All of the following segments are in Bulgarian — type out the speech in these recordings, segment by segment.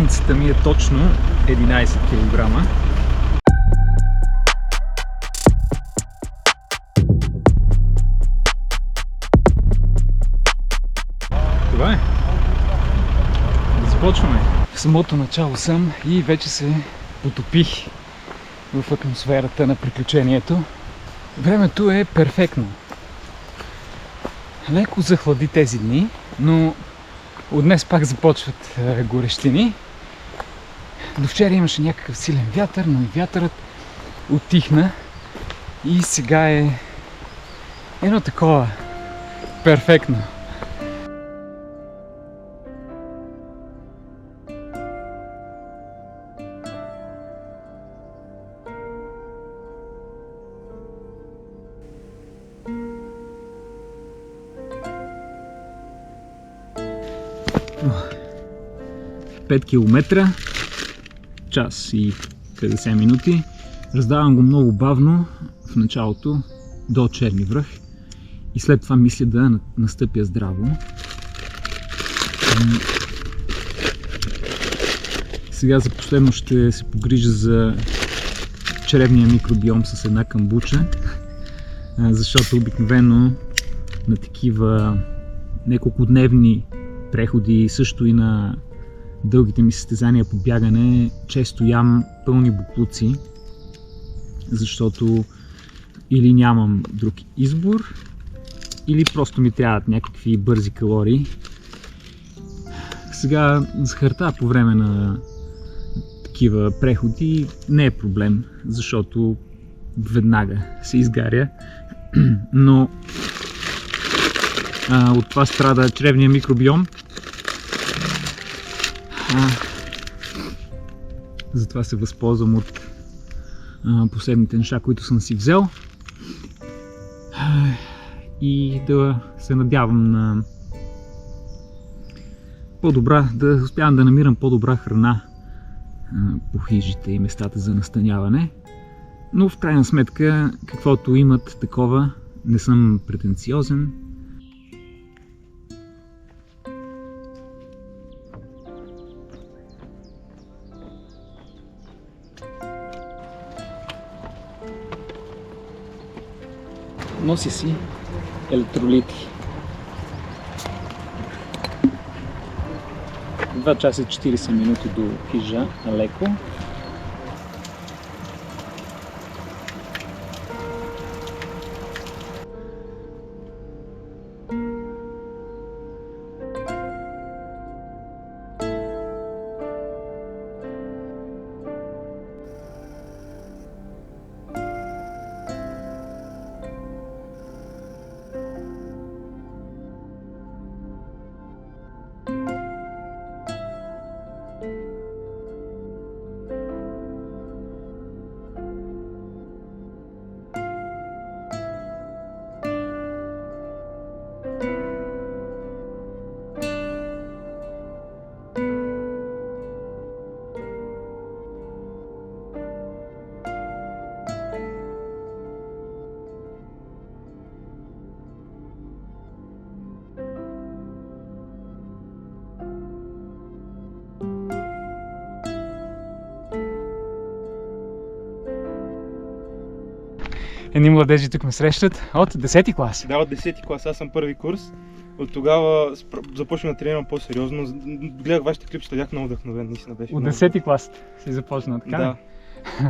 Спътницата ми е точно 11 кг. Това е. Да започваме. В самото начало съм и вече се потопих в атмосферата на приключението. Времето е перфектно. Леко захлади тези дни, но от днес пак започват горещини. До вчера имаше някакъв силен вятър, но и вятърът утихна и сега е едно такова перфектно. Пет километра, час и 50 минути. Раздавам го много бавно в началото до Черни връх и след това мисля да настъпя здраво. Сега за последно ще се погрижа за чревния микробиом с една камбуча, защото обикновено на такива неколкодневни преходи, също и на дългите ми състезания по бягане, често ям пълни боклуци, защото или нямам друг избор, или просто ми трябват някакви бързи калории. Сега захарта по време на такива преходи не е проблем, защото веднага се изгаря, но от това страда чревния микробиом. Затова се възползвам от последните неща, които съм си взел, и да се надявам на по-добра, да успявам да намирам по-добра храна по хижите и местата за настаняване. Но в крайна сметка, каквото имат такова, не съм претенциозен. Носи си електролити. 2 часа и 40 минути до хижа на леко. Едни младежи тук ме срещат от 10-ти клас. Да, от 10-ти клас. Аз съм първи курс. От тогава започнах да тренирам по-сериозно. Гледах вашите клипчета, бях много вдъхновен. Наистина беше. От 10-ти клас си започна, така? Да.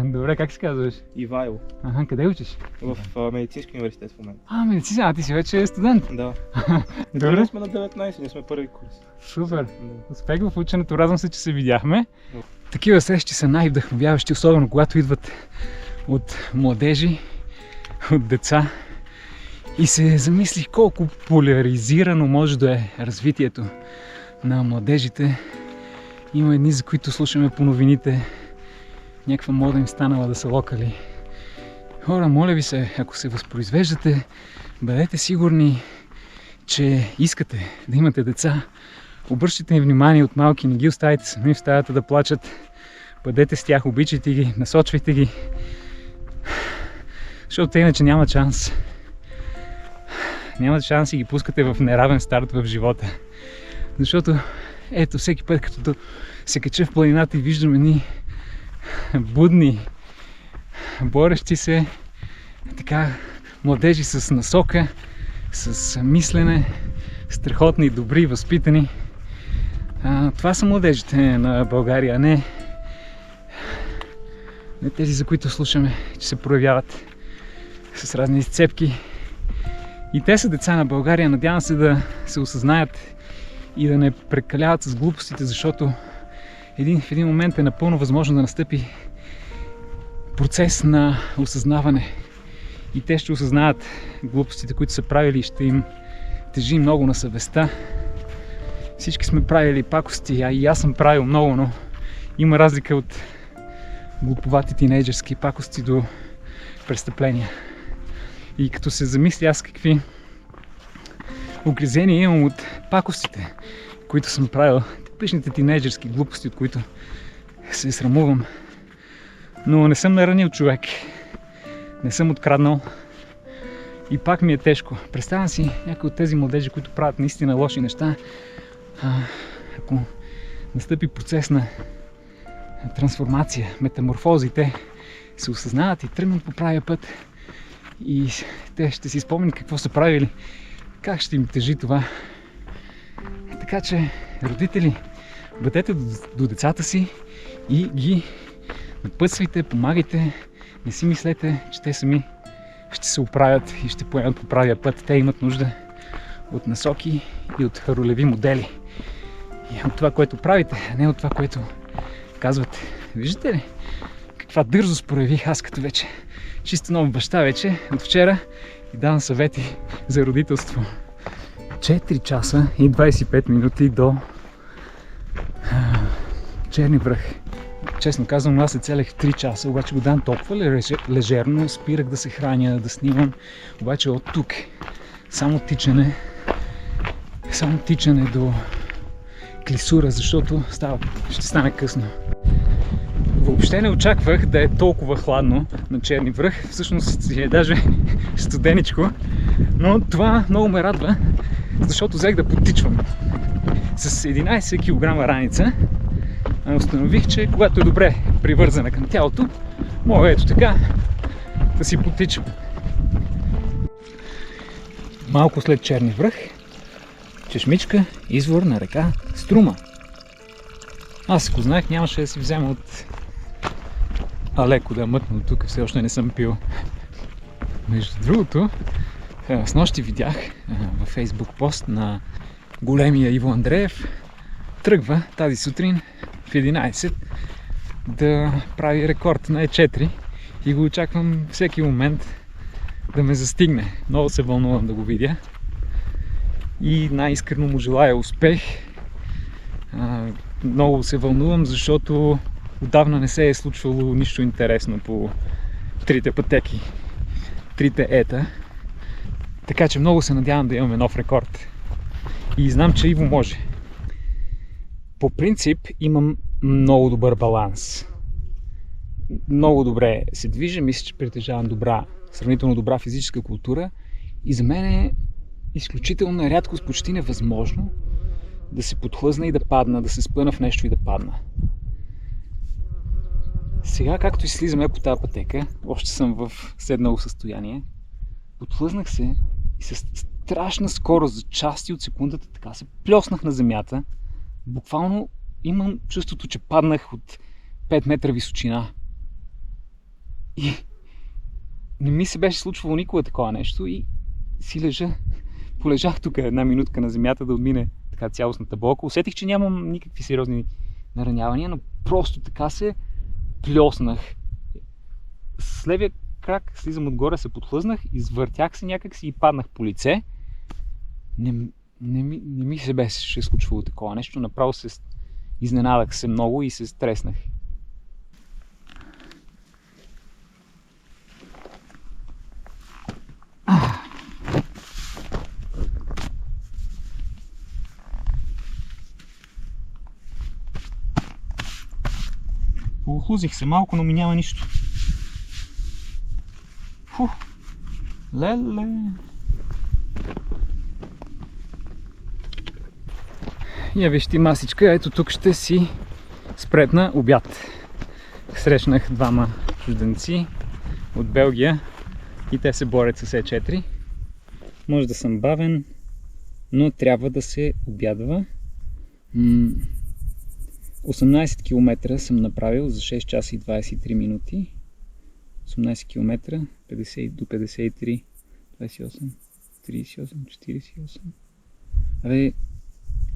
Добре, как се казваш? Ивайло. Ага, къде учиш? В медицински университет в момента. Медицина, ти си вече студент. Да. Добре. Сме на 19, ние сме първи курс. Супер. Да. Успех в ученето, радвам се, че се видяхме. Да. Такива срещи са най-вдъхновяващи, особено когато идват от младежи, от деца. И се замислих колко поляризирано може да е развитието на младежите. Има едни, за които слушаме по новините, някаква мода им станала да са локали. Хора, моля ви се, ако се възпроизвеждате, бъдете сигурни, че искате да имате деца. Обръщайте им внимание от малки, не ги оставите сами в стаята да плачат. Бъдете с тях, обичайте ги, насочвайте ги. Защото те иначе няма шанс. Няма шанс и ги пускате в неравен старт в живота. Защото ето всеки път като се кача в планината и виждам едни будни, борещи се така младежи с насока, с мислене, страхотни, добри, възпитани. Това са младежите на България, не тези, за които слушаме, че се проявяват с разни изцепки. И те са деца на България. Надявам се да се осъзнаят и да не прекаляват с глупостите, защото в един момент е напълно възможно да настъпи процес на осъзнаване. И те ще осъзнаят глупостите, които са правили, и ще им тежи много на съвестта. Всички сме правили пакости, и аз съм правил много, но има разлика от глуповати тинейджърски пакости до престъпления. И като се замисля аз какви угризения имам от пакостите, които съм правил, типичните тинейджърски глупости, от които се срамувам. Но не съм наранил човек, не съм откраднал и пак ми е тежко. Представям си някои от тези младежи, които правят наистина лоши неща, ако настъпи процес на трансформация, метаморфози, те се осъзнават и тръгнат по правия път и те ще си спомнят какво са правили, как ще им тежи това. Така че, родители, бъдете до децата си и ги напътствайте, помагайте, не си мислете, че те сами ще се оправят и ще поемат по правия път. Те имат нужда от насоки и от ролеви модели. И от това, което правите, а не от това, което казвате. Виждате ли каква дързост проявих аз като вече чисто нов баща вече от вчера и давам съвети за родителство. 4 часа и 25 минути до Черни връх. Честно казвам, аз се целех 3 часа, обаче го дам толкова лежерно, спирах да се храня, да снимам. Обаче от тук само тичане до Клисура, защото ще стане късно. Въобще не очаквах да е толкова хладно на Черни връх. Всъщност си е даже студеничко, но това много ме радва, защото взех да потичвам. С 11 кг раница установих, че когато е добре привързана към тялото, мога ето така да си потичам. Малко след Черни връх, чешмичка, извор на река Струма. Аз ако знаех, нямаше да си взема от леко да мътна от тук, все още не съм пил. Между другото, снощи видях във Facebook пост на големия Иво Андреев. Тръгва тази сутрин в 11 да прави рекорд на Е4 и го очаквам всеки момент да ме застигне. Много се вълнувам да го видя и най-искрено му желая успех. Много се вълнувам, защото отдавна не се е случвало нищо интересно по трите пътеки, трите ета. Така че много се надявам да имаме нов рекорд. И знам, че Иво може. По принцип имам много добър баланс. Много добре се движа, мисля, че притежавам сравнително добра физическа култура и за мен е изключителна рядкост, почти невъзможно да се подхлъзна и да падна, да се спъна в нещо и да падна. Сега, както и слизаме по тази пътека, още съм в седнало състояние, подхлъзнах се и с страшна скорост за части от секундата така се плеснах на земята. Буквално имам чувството, че паднах от 5 метра височина. И не ми се беше случвало никога такова нещо и си полежах тук една минутка на земята да отмине така цялостната болка. Усетих, че нямам никакви сериозни наранявания, но просто така се плеснах. С левия крак слизам отгоре, се подхлъзнах, извъртях се някакси и паднах по лице. Не ми се беше случвало такова нещо. Направо се изненадах се много и се стреснах. Охлузих се малко, но ми няма нищо. Леле. Я виж ти масичка, ето тук ще си спретна обяд. Срещнах двама чужденци от Белгия и те се борят с Е4. Може да съм бавен, но трябва да се обядва. 18 км съм направил за 6 часа и 23 минути. 18 км, 50 до 53, 28, 38, 48. Абе,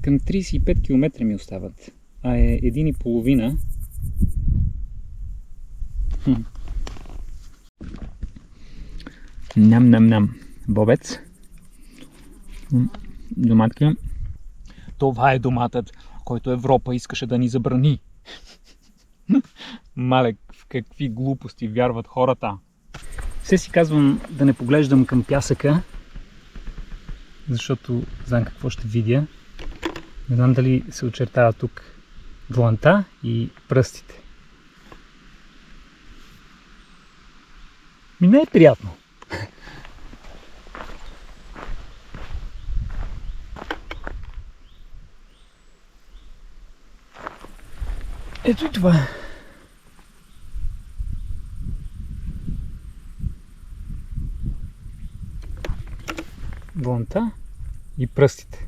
към 35 км ми остават, а е 1,5. Ням. Бобец. Доматка. Това е доматът, който Европа искаше да ни забрани. Малек, в какви глупости вярват хората. Все си казвам да не поглеждам към пясъка, защото знам какво ще видя. Не знам дали се очертава тук дланта и пръстите. Ми не е приятно. Ето и това. Дланта и пръстите.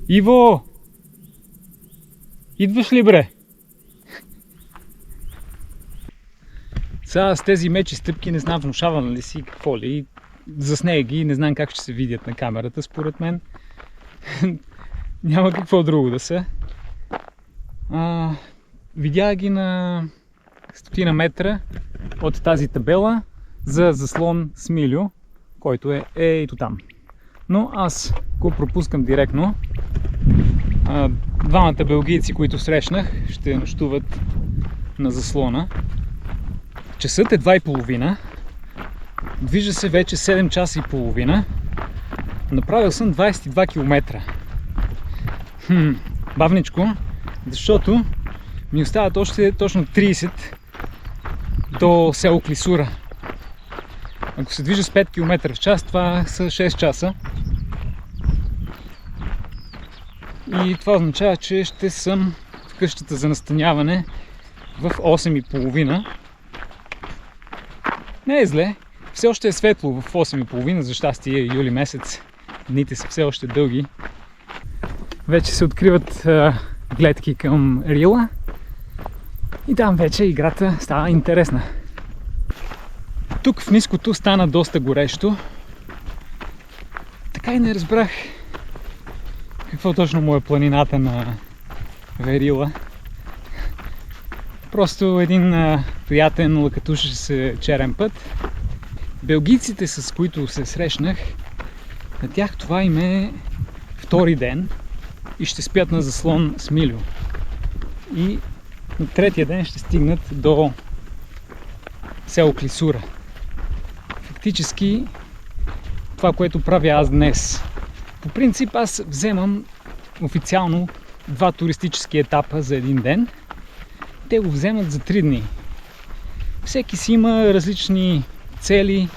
Иво! Идваш ли, бре? Сега с тези мечи стъпки не знам внушавам ли си какво ли. Заснея ги и не знам как ще се видят на камерата, според мен. Няма какво друго да са. Видях ги на 100 метра от тази табела за заслон Смилю, който е ето там. Но аз го пропускам директно. Двамата белгийци, които срещнах, ще нощуват на заслона. Часът е 2:30. Движа се вече 7 часа и половина. Направил съм 22 км. Бавничко, защото ми остават още точно 30 до село Клисура. Ако се движа с 5 км в час, това са 6 часа. И това означава, че ще съм в къщата за настаняване в 8:30. Не е зле. Все още е светло в 8:30, за щастие юли месец. Дните са все още дълги. Вече се откриват гледки към Рила. И там вече играта става интересна. Тук в ниското стана доста горещо. Така и не разбрах какво точно му е планината на Верила. Просто един приятен лакатушеше се черен път. Белгийците, с които се срещнах, на тях това им е втори ден и ще спят на заслон Смилю. И на третия ден ще стигнат до село Клисура. Фактически това, което правя аз днес. По принцип аз вземам официално 2 туристически етапа за един ден. Те го вземат за 3 дни. Всеки си има различни цели,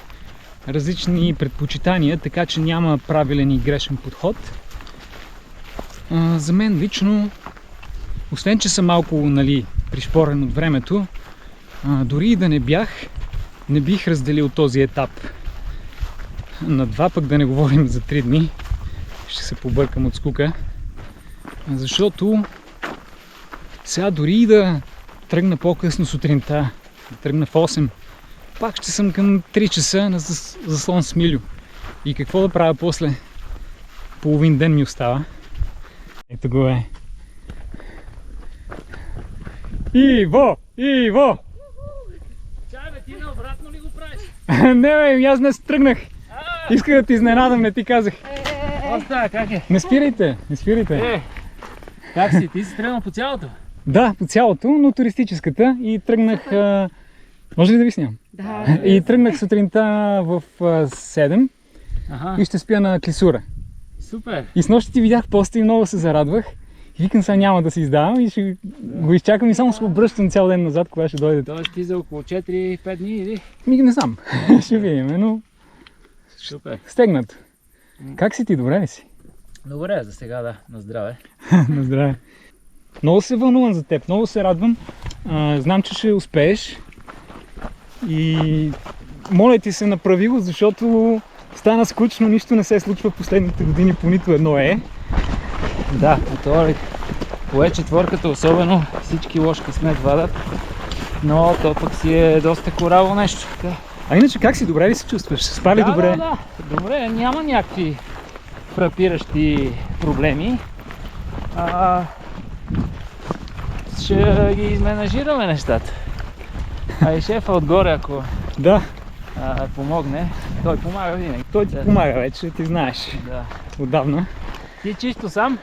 различни предпочитания, така че няма правилен и грешен подход. За мен лично, освен че съм малко пришпорен от времето, дори и да не бих разделил този етап на 2, пък да не говорим за 3 дни. Ще се побъркам от скука. Защото сега дори и да тръгна по-късно сутринта, да тръгна в 8, пак ще съм към 3 часа на заслон Смилю. И какво да правя после? Половин ден ми остава. Ето го е. Иво! Иво! Чай бе, ти наобратно ли го правиш? Не бе, аз днес тръгнах. Исках да ти изненадам, не ти казах. Оста, как е? Не спирайте, не спирайте. Как си? Ти си тръгнал по цялото? Да, по цялото, но туристическата и тръгнах... Може ли да ви снимам? Да. И тръгнах сутринта в 7 Аха, и ще спя на Клисура. супер. И снощи ти видях поста и много се зарадвах. И викам, сега няма да се издавам и ще го изчакам и само се обръщам цял ден назад, кога ще дойде. Тоест ти за около 4-5 дни или? Не знам, ще видим, но Супер. стегнат. Как си ти, добре ли си? Добре, за сега да, на здраве. На здраве. Много се вълнувам за теб, много се радвам. Знам, че ще успееш. И моля ти се, направи го, защото стана скучно, нищо не се случва в последните години по нито едно Да, моторик. Кое четворката особено всички лош късмет вадат. Но то пък си е доста кораво нещо. Така. А иначе как си, добре ли се чувстваш? Спали Да, добре? да. Добре, няма някакви фрапиращи проблеми. Ще ги изменажираме нещата. А и шефа отгоре, ако Да, помогне, той помага винаги. той ти помага вече, ти знаеш. Да. Отдавна. Ти чисто сам?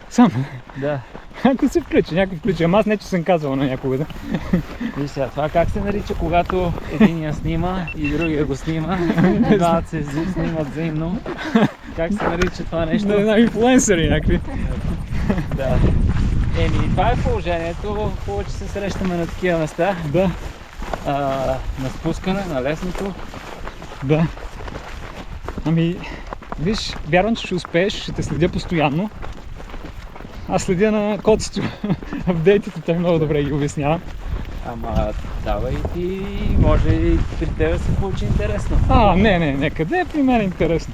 Сам. Да. Ако се включи, някой включи. Ама аз не, че съм казвал на някога. Да. Виж сега, това как се нарича, когато единия снима и другия го снима, двамата се снимат взаимно. Как се нарича това нещо? Не знам, инфлуенсъри някакви. Да. Това е положението. Хубаво, че се срещаме на такива места. Да, На спускане, на лесното. да. Ами, виж, вярвам, че ще успееш, ще те следя постоянно. Аз следя на Коцичо. Апдейтите той много добре ги обяснява. Ама давай ти, може и при тебе се получи интересно. Не, къде е при мен интересно?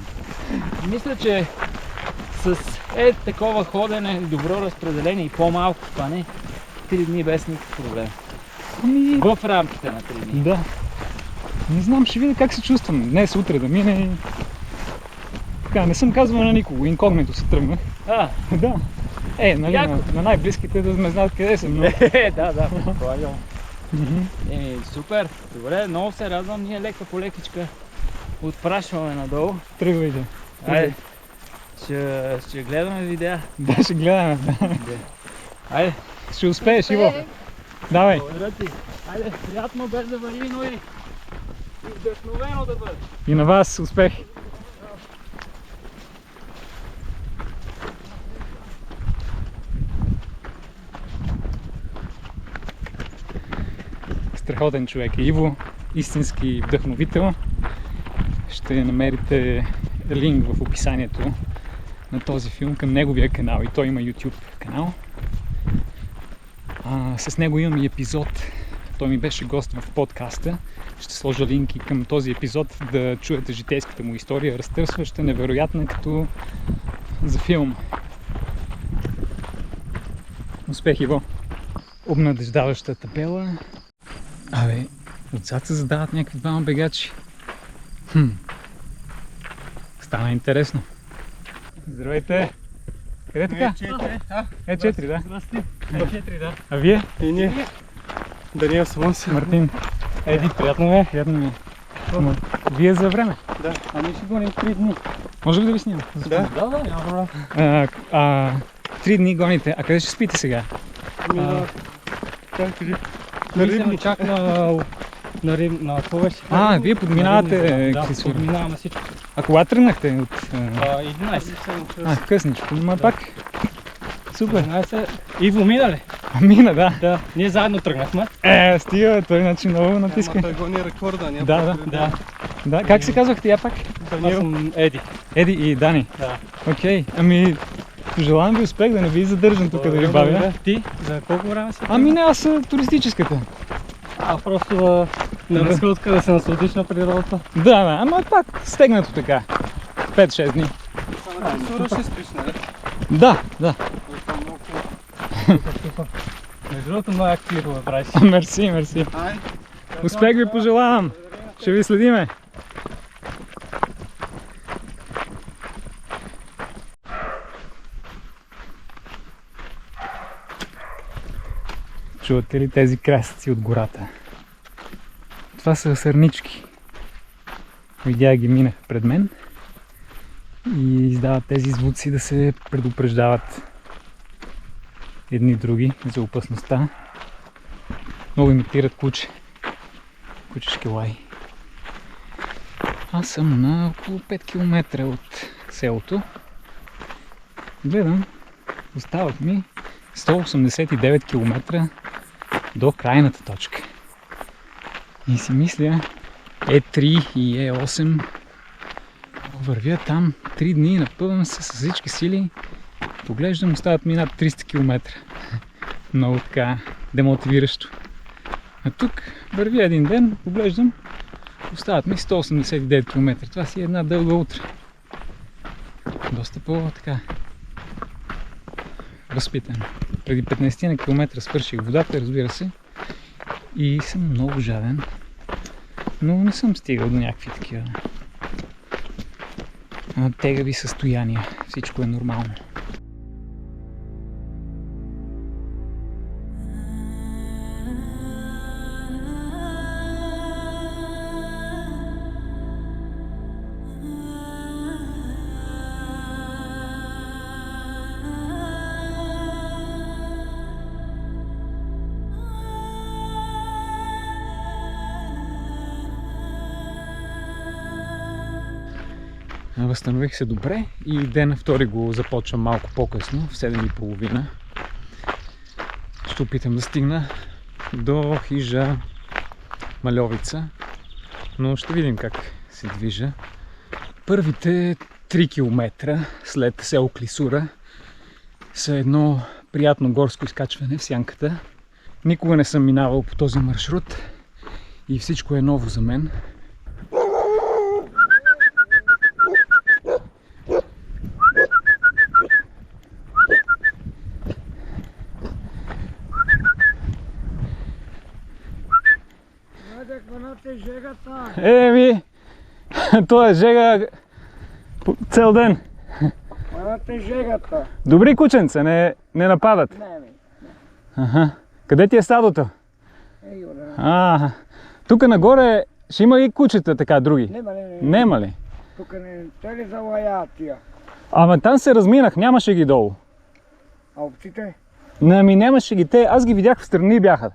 Мисля, че с такова ходене, добро разпределение и по-малко спане, 3 дни без никакъв проблем. Ами, В рамките на 3 дни. да. Не знам, ще видя как се чувствам. Днес, утре да мине и... Така, не съм казвал на никого, инкогнито се тръгна. Да. Нали, на най-близките да ме знаят къде съм. Но... Да, правилно. Мгм. Супер, добре, много се радвам, ние лека по лекичка отпрашваме надолу. Тръгвайте. Айде, ще гледаме видеа. Да, ще гледаме. Айде, Ще успееш, Иво. Давай. благодаря ти. Айде, приятно без да вали, но и вдъхновено да бъде. И на вас успех. Страхотен човек е Иво, истински вдъхновител. Ще намерите линк в описанието на този филм към неговия канал, и той има YouTube канал. С него имам и епизод. Той ми беше гост в подкаста. Ще сложа линки към този епизод да чуете житейската му история, разтърсваща, невероятна, като за филм. Успех, Иво! Обнадеждаваща табела. Отзад се задават някакви двама бегачи. Стана интересно. Здравейте! Къде така? Е4, да. Здрасти. Е4, да. А вие? И ние. Даниел Самонси. Мартин. Еди, приятно ме. Приятно ми е. Вие за време? Да. Ами ще гоним 3 дни. Може ли да ви снимам? Да. Няма проблем. 3 дни гоните. А къде ще спите сега? Как ли? Мислим чак на повече. Вие подминавате Крисура. Подминаваме всичко. А кога тръгнахте? От 11. Късничко. Ма пак. Супер. 11. Иво мина ли? Мина, да. Да. Ние заедно тръгнахме. Стига, той значи много натиска. Той гони рекорда, няма. Да. Как се казвахте я пак? Аз съм Еди. Еди и Дани. Да. Окей. Пожелавам ви успех, да не ви задържам тук да ви бавя. Ти? За колко време си? Не, аз туристическата. Просто на разходка да се насладиш на природата. Да, ама пак стегнато така. 5-6 дни. Крисура ще спиш, нали? Да. Между другото много активно да правиш. Мерси. Успех ви пожелавам. Ще ви следиме. Чувате ли тези красици от гората? Това са сърнички. Видях ги, минах пред мен и издават тези звуци да се предупреждават едни други за опасността. Много имитират кучешки лай. Аз съм на около 5 км от селото. Гледам, остават ми 189 км до крайната точка. И си мисля, Е3 и Е8 вървя там 3 дни, напълвам се с всички сили. Поглеждам, остават ми над 300 км. Много така демотивиращо. А тук вървя един ден, поглеждам, остават ми 189 км. Това си е една дълга утра. Доста по-така възпитан. Преди 15 км свърших водата, разбира се, и съм много жаден, но не съм стигал до някакви такива тегави състояния. Всичко е нормално. Възстанових се добре и ден втори го започвам малко по-късно, в 7:30. Ще опитам да стигна до хижа Мальовица, но ще видим как се движа. Първите 3 км след село Клисура са едно приятно горско изкачване в сянката. Никога не съм минавал по този маршрут и всичко е ново за мен. Еми, това е жега цел ден. Манате жегата. Добри кученца, не нападат. Не. Аха. Къде ти е стадото? Юра. Тук нагоре ще има и кучета така други. Не. Нема ли? Тук не те ли заваятия? Ама там се разминах, нямаше ги долу. А овците? Ами нямаше ги те, аз ги видях в страни бяха.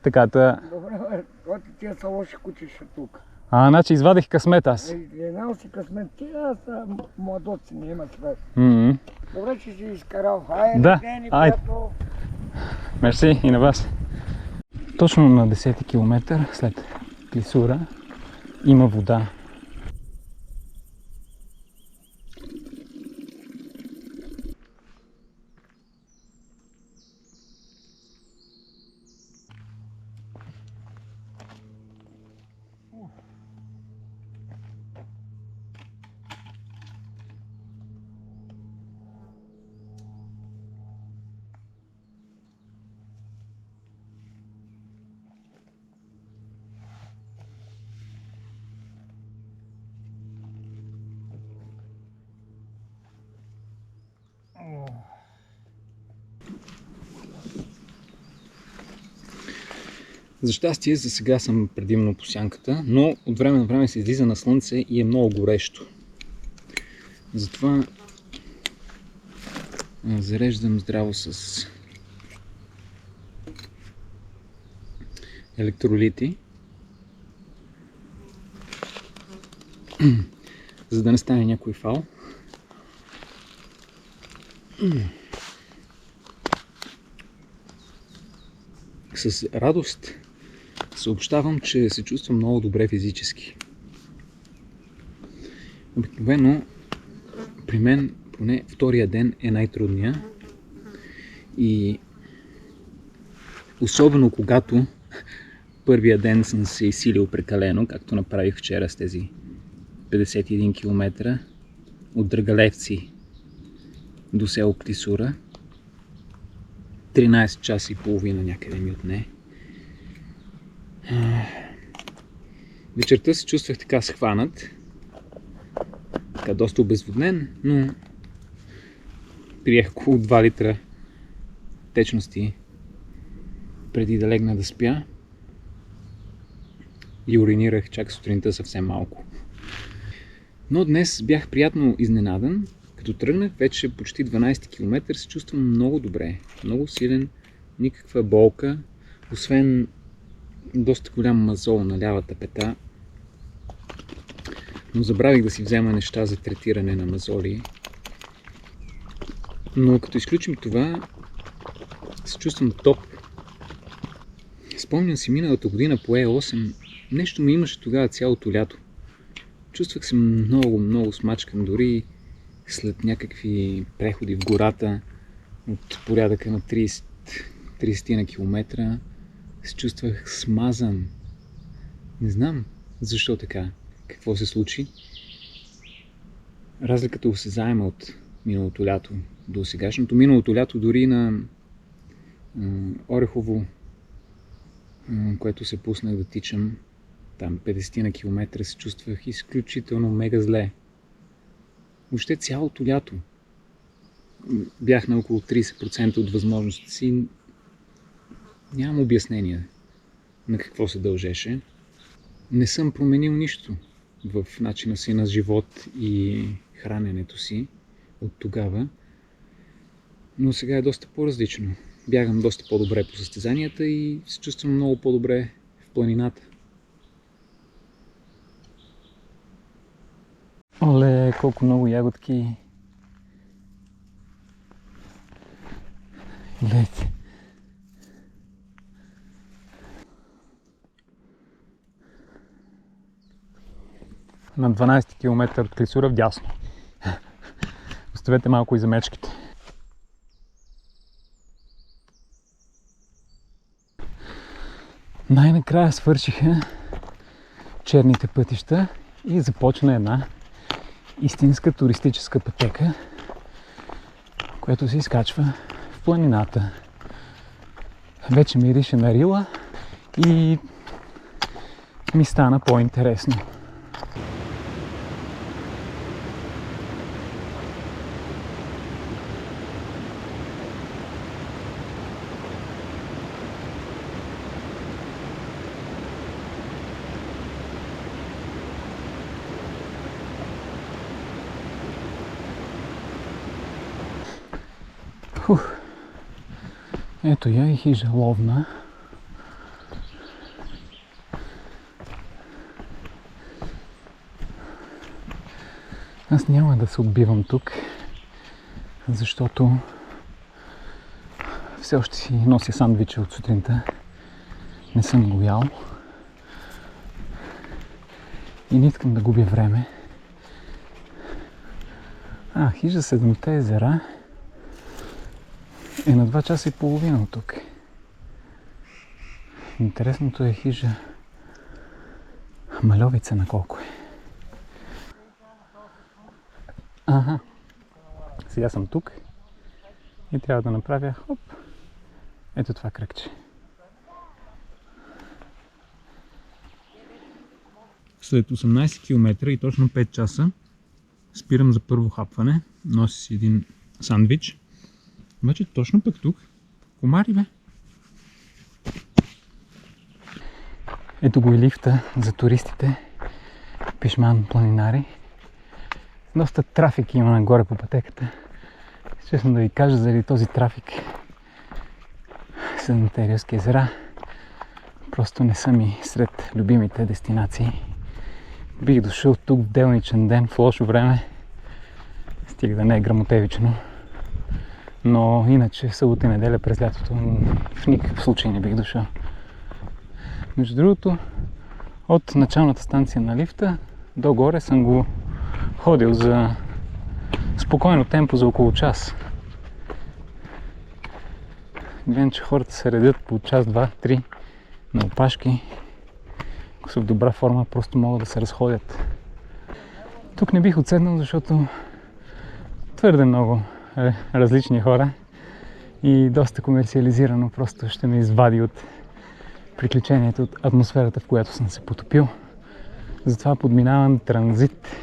Така, Добре, от тия са лоши кучиша тук. значи извадих късмет аз. Една си късмет, тия са младоци, не има свет. М-м. Добре, че си изкарал. Хайде, Да, айде. приятел. Мерси и на вас. Точно на 10 км след Клисура има вода. За щастие, за сега съм предимно по сянката, но от време на време се излиза на слънце и е много горещо. Затова зареждам здраво с електролити, за да не стане някой фал. С радост съобщавам, че се чувствам много добре физически. Обикновено при мен поне втория ден е най-трудния и особено когато първия ден съм се изсилил прекалено, както направих вчера с тези 51 км от Драгалевци до село Клисура. 13 часа и половина някъде ми отне. Вечерта се чувствах така схванат, така доста обезводнен, но приех около 2 литра течности преди да легна да спя и уринирах чак сутринта съвсем малко. Но днес бях приятно изненадан. Като тръгнах вече почти 12 км, се чувствам много добре, много силен, никаква болка, освен доста голям мазол на лявата пета. Но забравих да си взема неща за третиране на мазоли. Но като изключим това, се чувствам топ. Спомням си миналата година по E8, нещо ми имаше тогава цялото лято. Чувствах се много смачкан, дори след някакви преходи в гората от порядъка на 30 на километра се чувствах смазан. Не знам защо така, какво се случи. Разликата осезаема от миналото лято до сегашното. Миналото лято дори на Орехово, което се пуснах да тичам, там 50 на километра, се чувствах изключително мега зле. Въобще цялото лято бях на около 30% от възможностите си. Нямам обяснение на какво се дължеше. Не съм променил нищо в начина си на живот и храненето си от тогава, но сега е доста по-различно. Бягам доста по-добре по състезанията и се чувствам много по-добре в планината. Оле, колко много ягодки! Гледайте! На 12 км от Клисура вдясно. Оставете малко и за мечките. Най-накрая свършиха черните пътища и започна една истинска туристическа пътека, която се изкачва в планината. Вече мирише на рила и ми стана по-интересно. Ето я и хижа ловна. Аз няма да се отбивам тук, защото все още си нося сандвича от сутринта. Не съм го ял. И не искам да губя време. Хижа Седемте езера е на 2 часа и половина от тук. Интересното е хижа Мальовица на колко е. Сега съм тук и трябва да направя ето това кръгче. След 18 км и точно 5 часа спирам за първо хапване. Нося си един сандвич. Обаче точно пък тук комари, бе. Ето го и лифта за туристите. Пишман планинари. Доста трафик има нагоре по пътеката. Честно да ви кажа, заради този трафик Седемте рилски езера просто не са ми сред любимите дестинации. Бих дошъл тук в делничен ден, в лошо време, стига да не е грамотевично. Но иначе в събота и неделя през лятото в никакъв случай не бих дошъл. Между другото, от началната станция на лифта догоре съм го ходил за спокойно темпо за около час. Гледам, че хората се редят по час, 2, 3 на опашки. Ако са в добра форма, просто могат да се разходят. Тук не бих отседнал, защото твърде много различни хора и доста комерциализирано, просто ще ме извади от приключението, от атмосферата, в която съм се потопил. Затова подминавам транзит.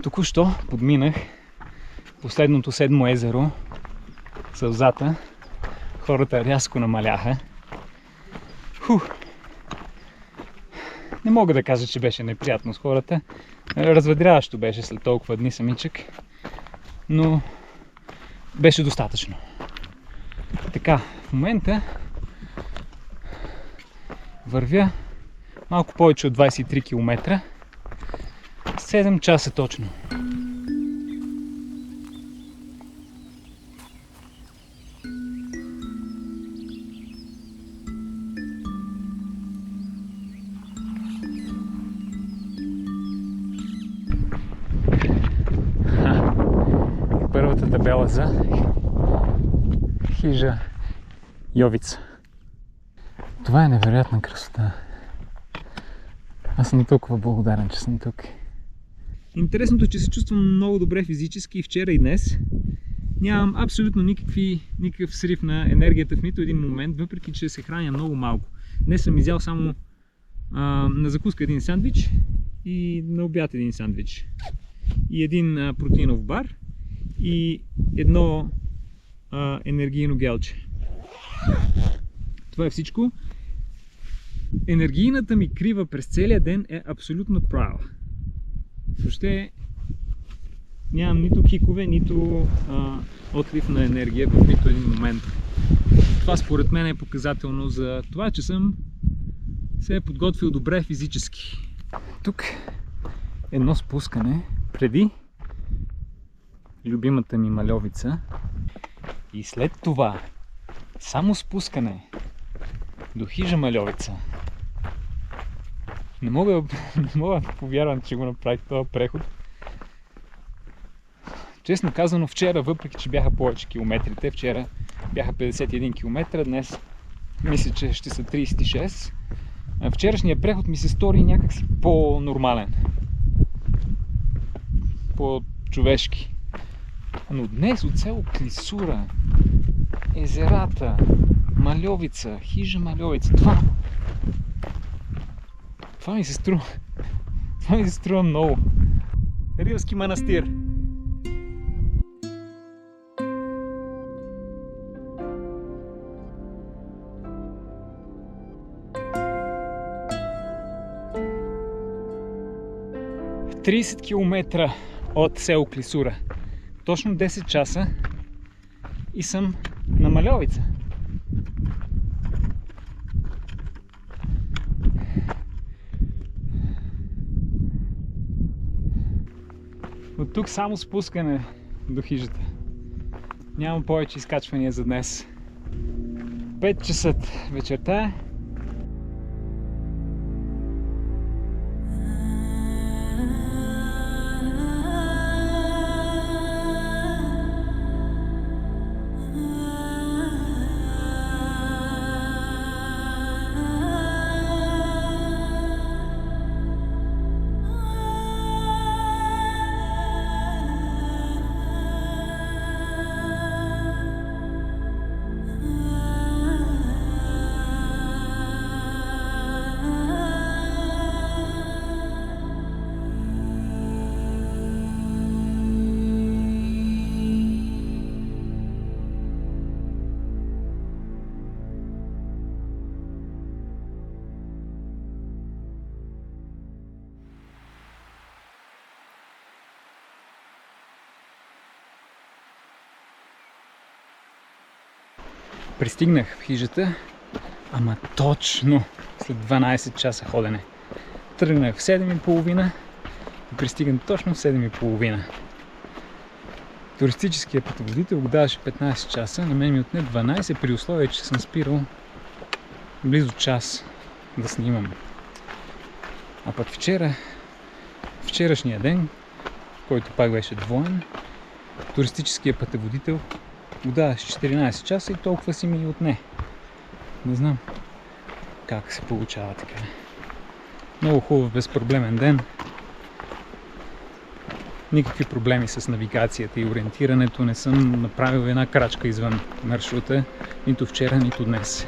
Току-що подминах последното 7-мо езеро, Сълзата. Хората рязко намаляха. Не мога да кажа, че беше неприятно с хората. Разведряващо беше след толкова дни самичък, но беше достатъчно. Така, в момента вървя малко повече от 23 км 7 часа точно. Първата табела за хижа Йовица. Това е невероятна красота. Аз съм толкова благодарен, че съм тук. Интересното е, че се чувствам много добре физически и вчера и днес. Нямам абсолютно никакъв срив на енергията в нито един момент, въпреки че се храня много малко. Днес съм изял само на закуска един сандвич и на обяд един сандвич. И един протеинов бар и едно енергийно гелче. Това е всичко. Енергийната ми крива през целия ден е абсолютно права. Въобще нямам нито кикове, нито отлив на енергия в нито един момент. Това според мен е показателно за това, че съм се е подготвил добре физически. Тук едно спускане преди любимата ми Мальовица и след това само спускане до хижа Мальовица. Не мога да повярвам, че го направих този преход. Честно казано, вчера, въпреки че бяха повече километрите, вчера бяха 51 км, днес мисля, че ще са 36. Вчерашният преход ми се стори някакси по-нормален. По-човешки. Но днес от село Клисура, езерата, Мальовица, хижа Мальовица, това ми се струва. Това ми се струва много. Рилски манастир. В 30 км от село Клисура. Точно 10 часа и съм на Мальовица. От тук само спускане до хижата. Нямам повече изкачвания за днес. 5 часа вечерта е. Пристигнах в хижата, ама точно след 12 часа ходене. Тръгнах в 7:30 и пристигам точно в 7:30. Туристическият пътеводител го даваше 15 часа, на мен ми отне 12 при условие, че съм спирал близо час да снимам. А пък вчерашния ден, който пак беше двоен, туристическият пътеводител го даваше 14 часа и толкова си ми отне. Не знам как се получава така. Много хубав, безпроблемен ден. Никакви проблеми с навигацията и ориентирането. Не съм направил една крачка извън маршрута, нито вчера, нито днес.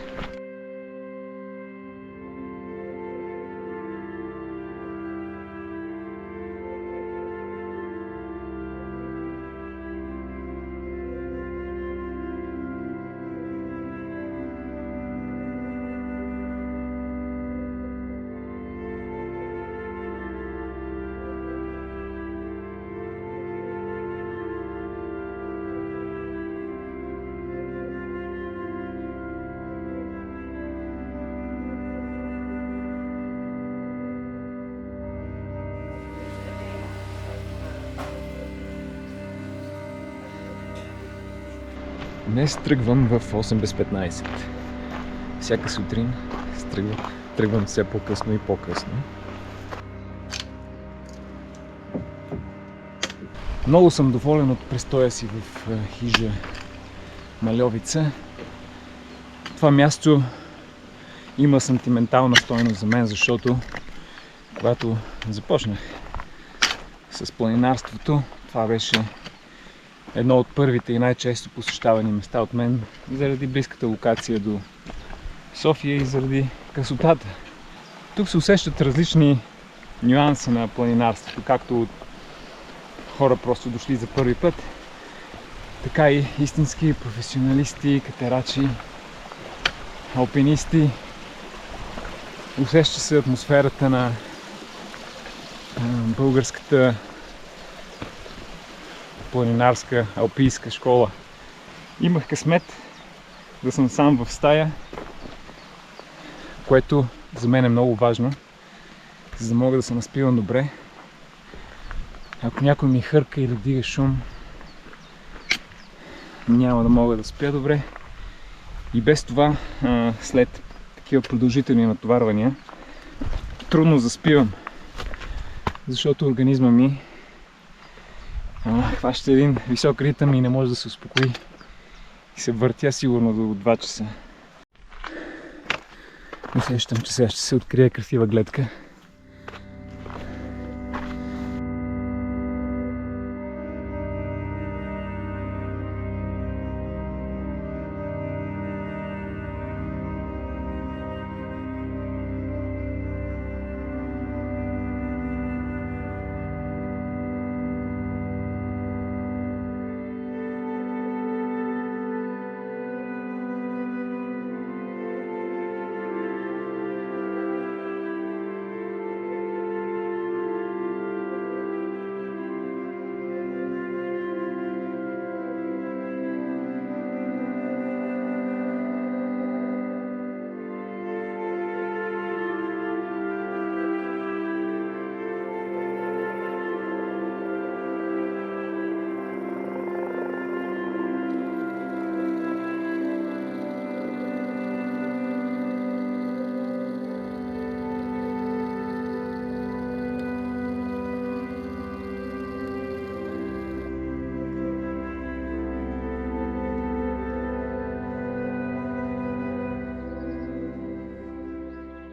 Днес тръгвам в 8 без 15. Всяка сутрин тръгвам все по-късно и по-късно. Много съм доволен от престоя си в хижа Мальовица. Това място има сантиментална стойност за мен, защото когато започнах с планинарството, това беше едно от първите и най-често посещавани места от мен, заради близката локация до София и заради красотата. Тук се усещат различни нюанси на планинарството, както от хора просто дошли за първи път, така и истински професионалисти, катерачи, алпинисти. Усеща се атмосферата на българската планинарска алпийска школа. Имах късмет да съм сам в стая, което за мен е много важно, за да мога да се наспивам добре. Ако някой ми хърка или дига шум, няма да мога да спя добре. И без това, след такива продължителни натоварвания, трудно заспивам, защото организма ми хваща един висок ритъм и не може да се успокои. И се въртя сигурно до 2 часа. Усещам, че сега ще се открие красива гледка.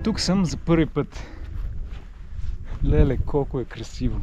Тук съм за първи път. Леле, колко е красиво!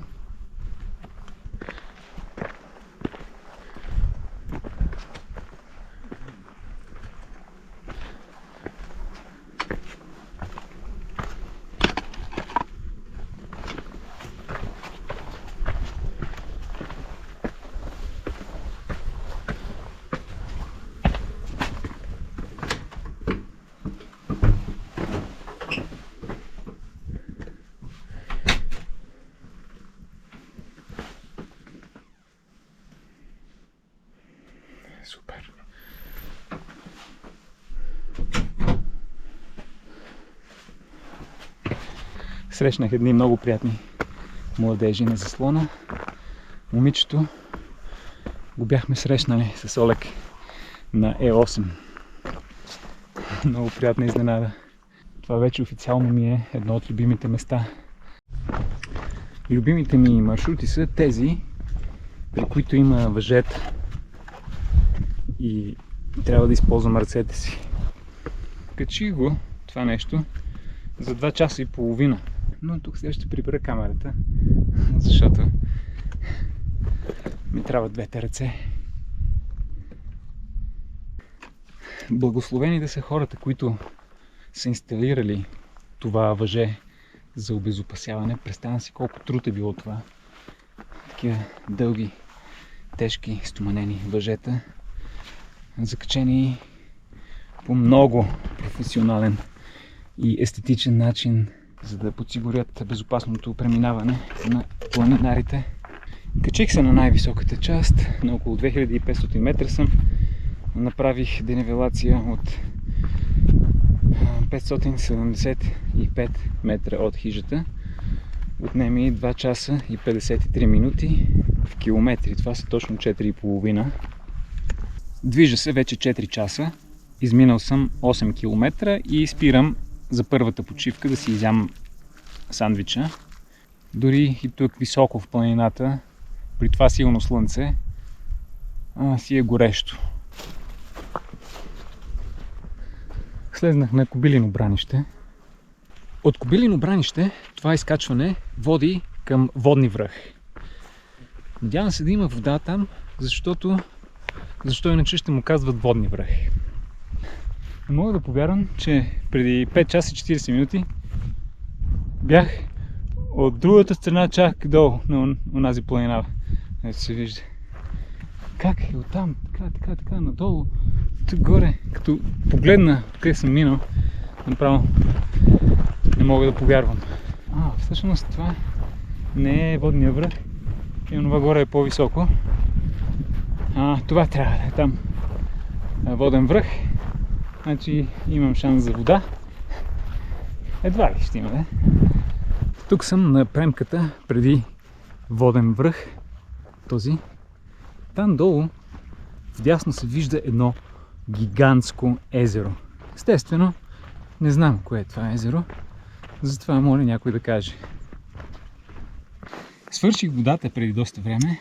Супер! Срещнах едни много приятни младежи на заслона. Момичето го бяхме срещнали с Олег на Е8. Много приятна изненада. Това вече официално ми е едно от любимите места. Любимите ми маршрути са тези, при които има въжета и трябва да използвам ръцете си. Качих го това нещо за 2 часа и половина. Но тук сега ще прибера камерата, защото ми трябват 2 ръце. Благословени да са хората, които са инсталирали това въже за обезопасяване. Представям си колко труд е било това. Такива дълги, тежки, стоманени въжета, закачени по много професионален и естетичен начин, за да подсигурят безопасното преминаване на планинарите. Качих се на най-високата част, на около 2500 метра съм. Направих денивелация от 575 метра от хижата. Отнеми 2 часа и 53 минути в километри. Това са точно 4,5. Движа се вече 4 часа. Изминал съм 8 км и спирам за първата почивка да си изям сандвича. Дори и тук високо в планината, при това силно слънце, си е горещо. Слезнах на Кобилино бранище. От Кобилино бранище това изкачване води към Водни връх. Надявам се да има вода там, защо иначе ще му казват Водни връх. Не мога да повярвам, че преди 5 часа и 40 минути бях от другата страна чак долу на онази планина. Ето се вижда. Как е оттам, така, надолу, тук горе, като погледна откъде съм минал, направо не мога да повярвам. Всъщност това не е Водния връх, и онова горе е по-високо. Това трябва да е там Воден връх, значи имам шанс за вода. Едва ли ще има, да? Тук съм на премката преди Воден връх, този. Там долу вдясно се вижда едно гигантско езеро. Естествено, не знам кое е това езеро, затова моля някой да каже. Свърших водата преди доста време,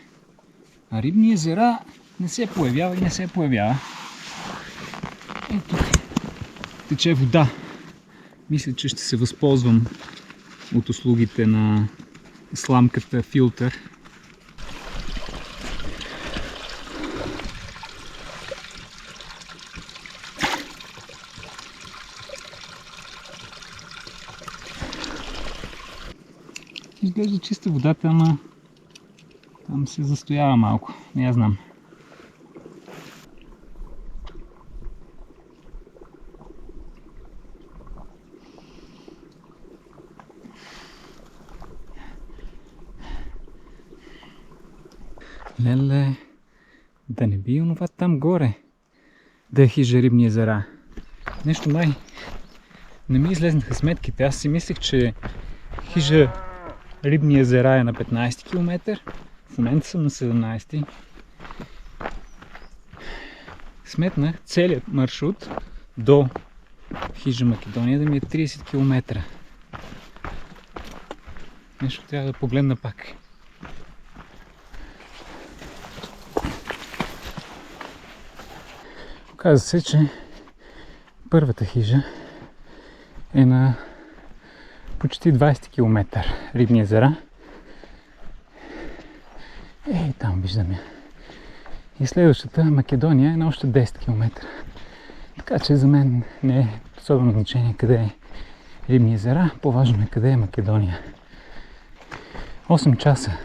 а рибни езера не се появява и не се появява. Ето, тече вода. Мисля, че ще се възползвам от услугите на сламката филтър. Изглежда чиста водата, ама там се застоява малко. Не я знам. Леле, да не би онова там горе да е хижа Рибни езера. Нещо май не ми излезнаха сметките. Аз си мислех, че хижа Рибни езера е на 15 км. В момента съм на 17. Сметнах целият маршрут до хижа Македония да ми е 30 км. Нещо трябва да погледна пак. Оказва се, че първата хижа е на почти 20 км Рибни езера. Там виждаме. И следващата Македония е на още 10 км. Така че за мен не е особено значение къде е Рибни езера, по-важно е къде е Македония. 8 часа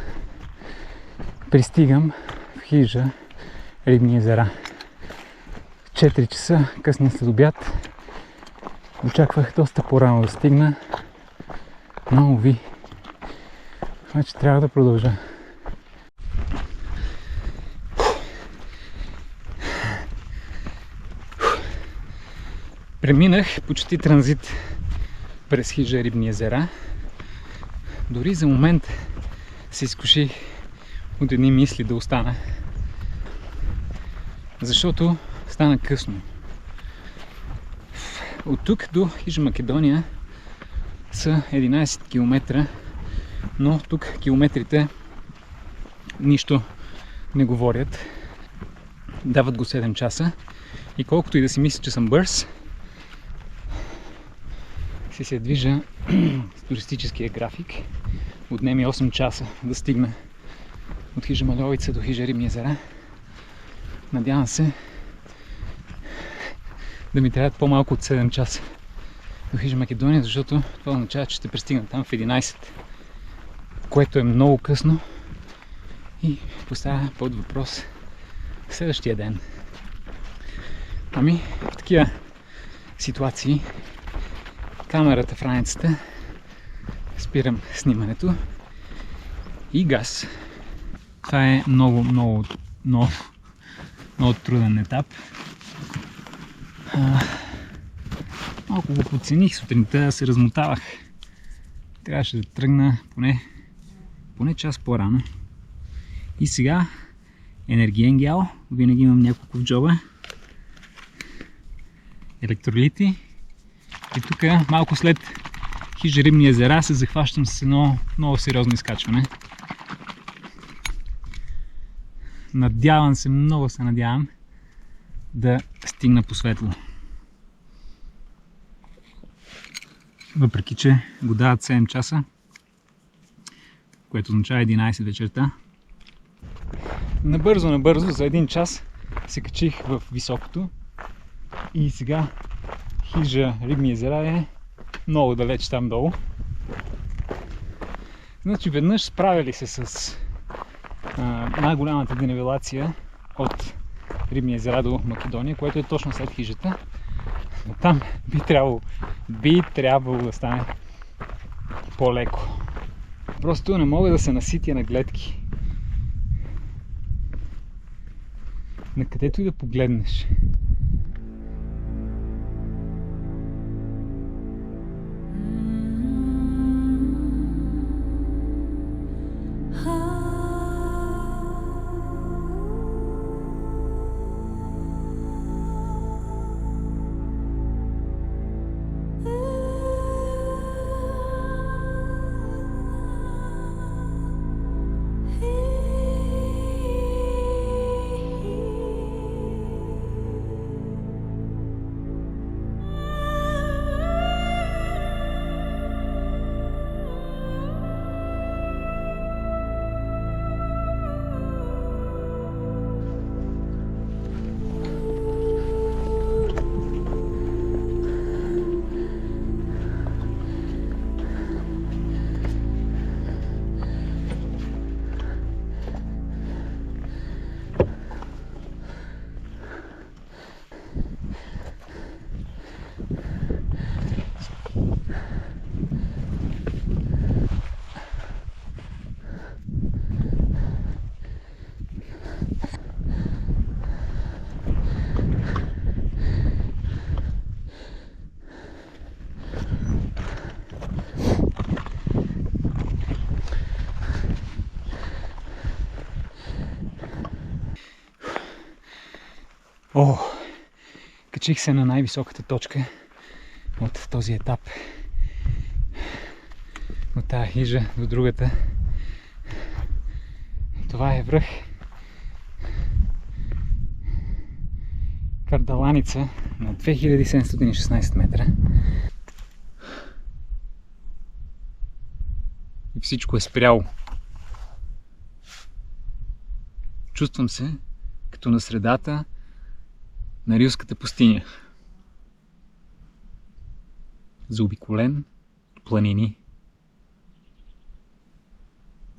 пристигам в хижа Рибни езера. 4 часа късния следобед. Очаквах доста по-рано да стигна, но уви. Значи трябва да продължа. Преминах почти транзит през хижа Рибни езера. Дори за момент се изкуших от едни мисли да остана, защото стана късно. От тук до хижа Македония са 11 км, но тук километрите нищо не говорят. Дават го 7 часа и колкото и да си мисля, че съм бърз, се движа с туристическия график. Отнеми 8 часа да стигна от хижа Мальовица до хижа Рибни езера. Надявам се да ми трябват по-малко от 7 часа до хижа Македония, защото това означава, че ще пристигна там в 11, което е много късно и поставя под въпрос следващия ден. Ами, в такива ситуации камерата в раницата, спирам снимането и газ. Това е много труден етап. Малко го подцених сутринта, се размотавах. Трябваше да тръгна поне час по-рано. И сега енергиен гел. Винаги имам няколко в джоба. Електролити. И тук малко след хижа Рибни езера се захващам с едно много сериозно изкачване. Надявам се, много се надявам да стигна по светло. Въпреки че го дават 7 часа, което означава 11 вечерта. Набързо за 1 час се качих в високото и сега хижа Рибни езера е много далеч там долу. Значи веднъж справили се с най-голямата денивелация от Рибни езера до Македония, което е точно след хижата. Но там би трябвало да стане по-леко. Просто не мога да се наситя на гледки. На където и да погледнеш. Качих се на най-високата точка от този етап. От тази хижа до другата. Това е връх Кардаланица на 2716 метра. И всичко е спряло. Чувствам се като на средата на Рилската пустиня. Заобиколен от планини.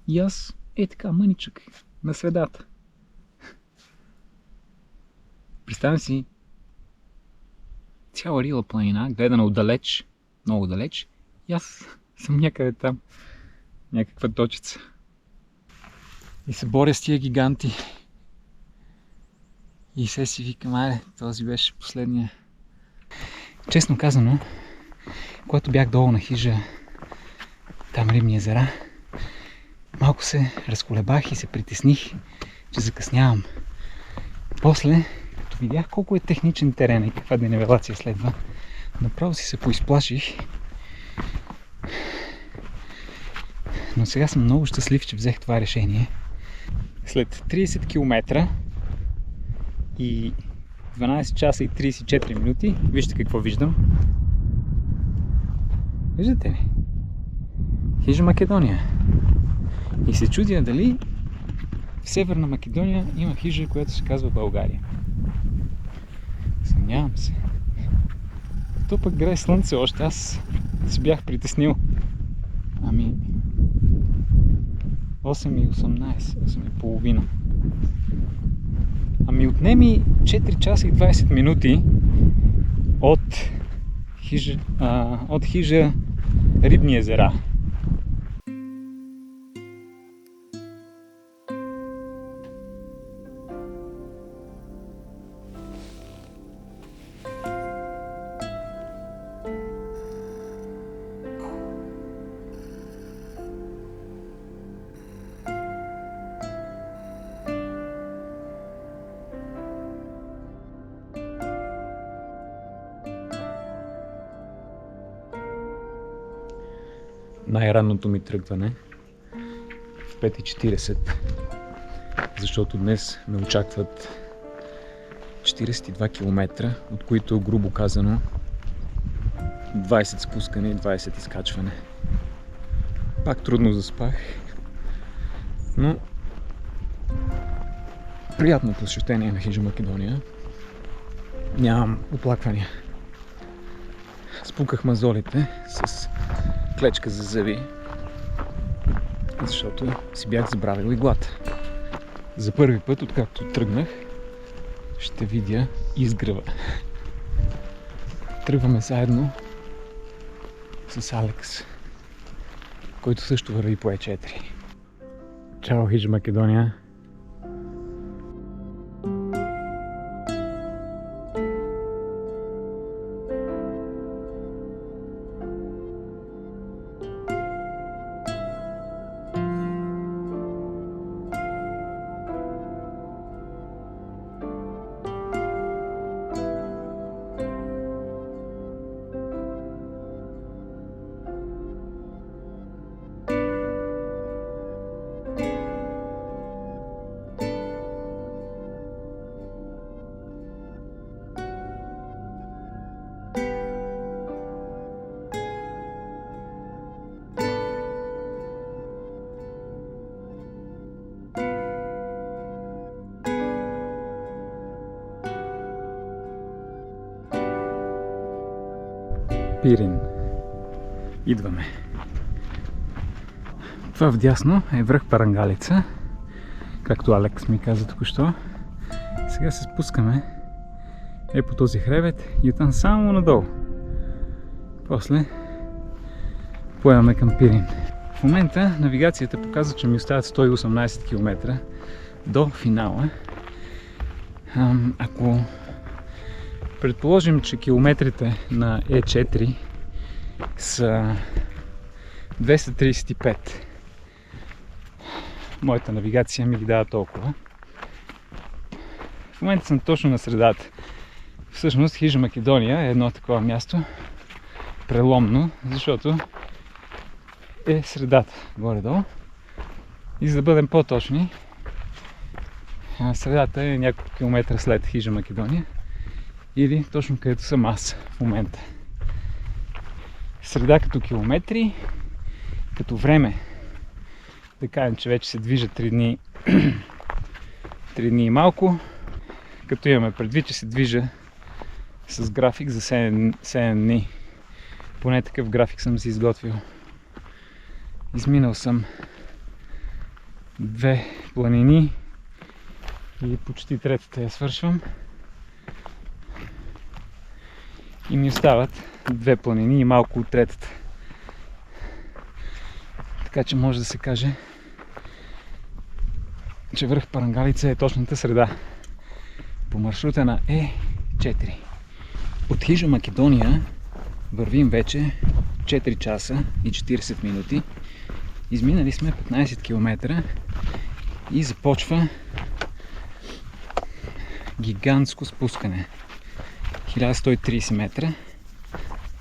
И аз така мъничък на средата. Представям си цяла Рила планина, гледана отдалеч, много далеч, и аз съм някъде там, някаква точица. И се боря с тия гиганти. И се си викам, айде, този беше последния. Честно казано, когато бях долу на хижа там Рибни езера, малко се разколебах и се притесних, че закъснявам. После, като видях колко е техничен терен и каква денивелация следва, направо си се поизплаших. Но сега съм много щастлив, че взех това решение. След 30 км и 12 часа и 34 минути, вижте какво виждам. Виждате ли? Хижа Македония. И се чудя дали в Северна Македония има хижа, която се казва България. Съмнявам се. То пък грее слънце още, аз се бях притеснил. Ами 8:18, 8:30. Ами отнеми 4 часа и 20 минути от хижа Рибни езера. най-ранното ми тръгване в 5:40, защото днес ме очакват 42 км, от които грубо казано 20 спускане и 20 изкачване. Пак трудно заспах, но приятно посещение на Хижа Македония. Нямам оплаквания. Спуках мазолите с клечка за зъби, защото си бях забравил иглата. За първи път, откакто тръгнах, ще видя изгрева. Тръгваме заедно с Алекс, който също върви по Е4. Чао, Хижа Македония! Пирин. Идваме. Това вдясно е връх Парангалица, както Алекс ми каза току-що. Сега се спускаме по този хребет и оттам само надолу. После поемаме към Пирин. В момента навигацията показва, че ми остават 118 км до финала. Ако предположим, че километрите на Е4 са 235. Моята навигация ми ги дава толкова. В момента съм точно на средата. Всъщност Хижа Македония е едно такова място, преломно, защото е средата, горе-долу. И за да бъдем по-точни, средата е няколко километра след Хижа Македония, или точно където съм аз в момента. Среда като километри, като време, да кажем, че вече се движа 3 дни, 3 дни и малко, като имаме предвид, че се движа с график за 7 дни. Поне такъв график съм си изготвил. Изминал съм 2 планини и почти третата я свършвам. И ми остават 2 планини и малко от третата. Така че може да се каже, че връх Парангалица е точната среда по маршрута на Е4. От Хижа Македония вървим вече 4 часа и 40 минути. Изминали сме 15 км и започва гигантско спускане. 1130 метра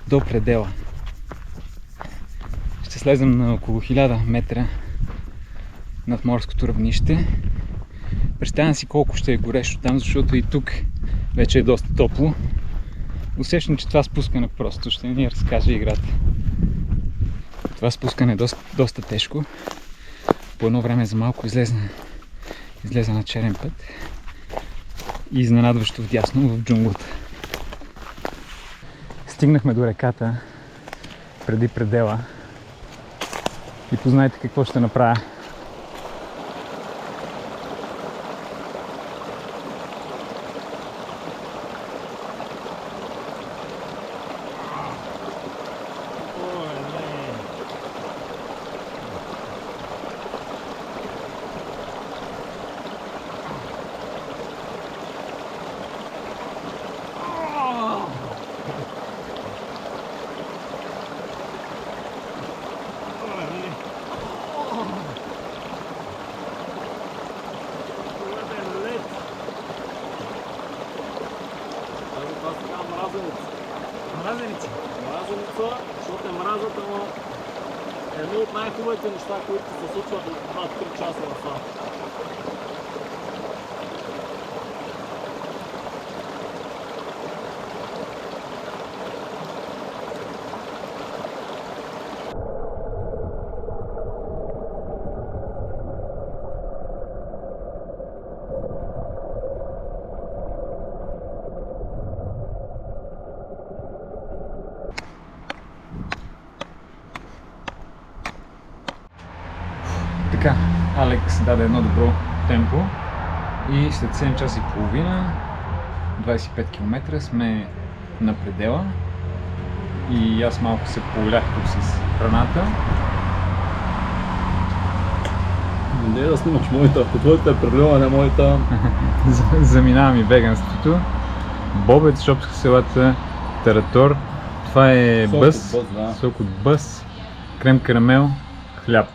до предела. Ще слезем на около 1000 метра над морското равнище. Представям си колко ще е горещо там, защото и тук вече е доста топло. Усещам, че това спускане просто ще ни разкаже играта. Това спускане е доста тежко. По едно време за малко излезе на черен път и изненадващо вдясно в джунглата. Стигнахме до реката преди предела и познайте какво ще направя. Мразеница, защото е мразът, ама Едно от най-хубавите неща, които се случват от 2-3 часа на това. Така, Алекс даде едно добро темпо и след 7 часа и половина, 25 км сме на предела и аз малко се повлях тук с храната. Не да снимаш моята, ако твоята е предлива, не моята. Заминавам и веганството. Бобец, шопска салата, таратор. Това е Сок бъс, от бъс, да. сок от бъс, крем карамел, хляб.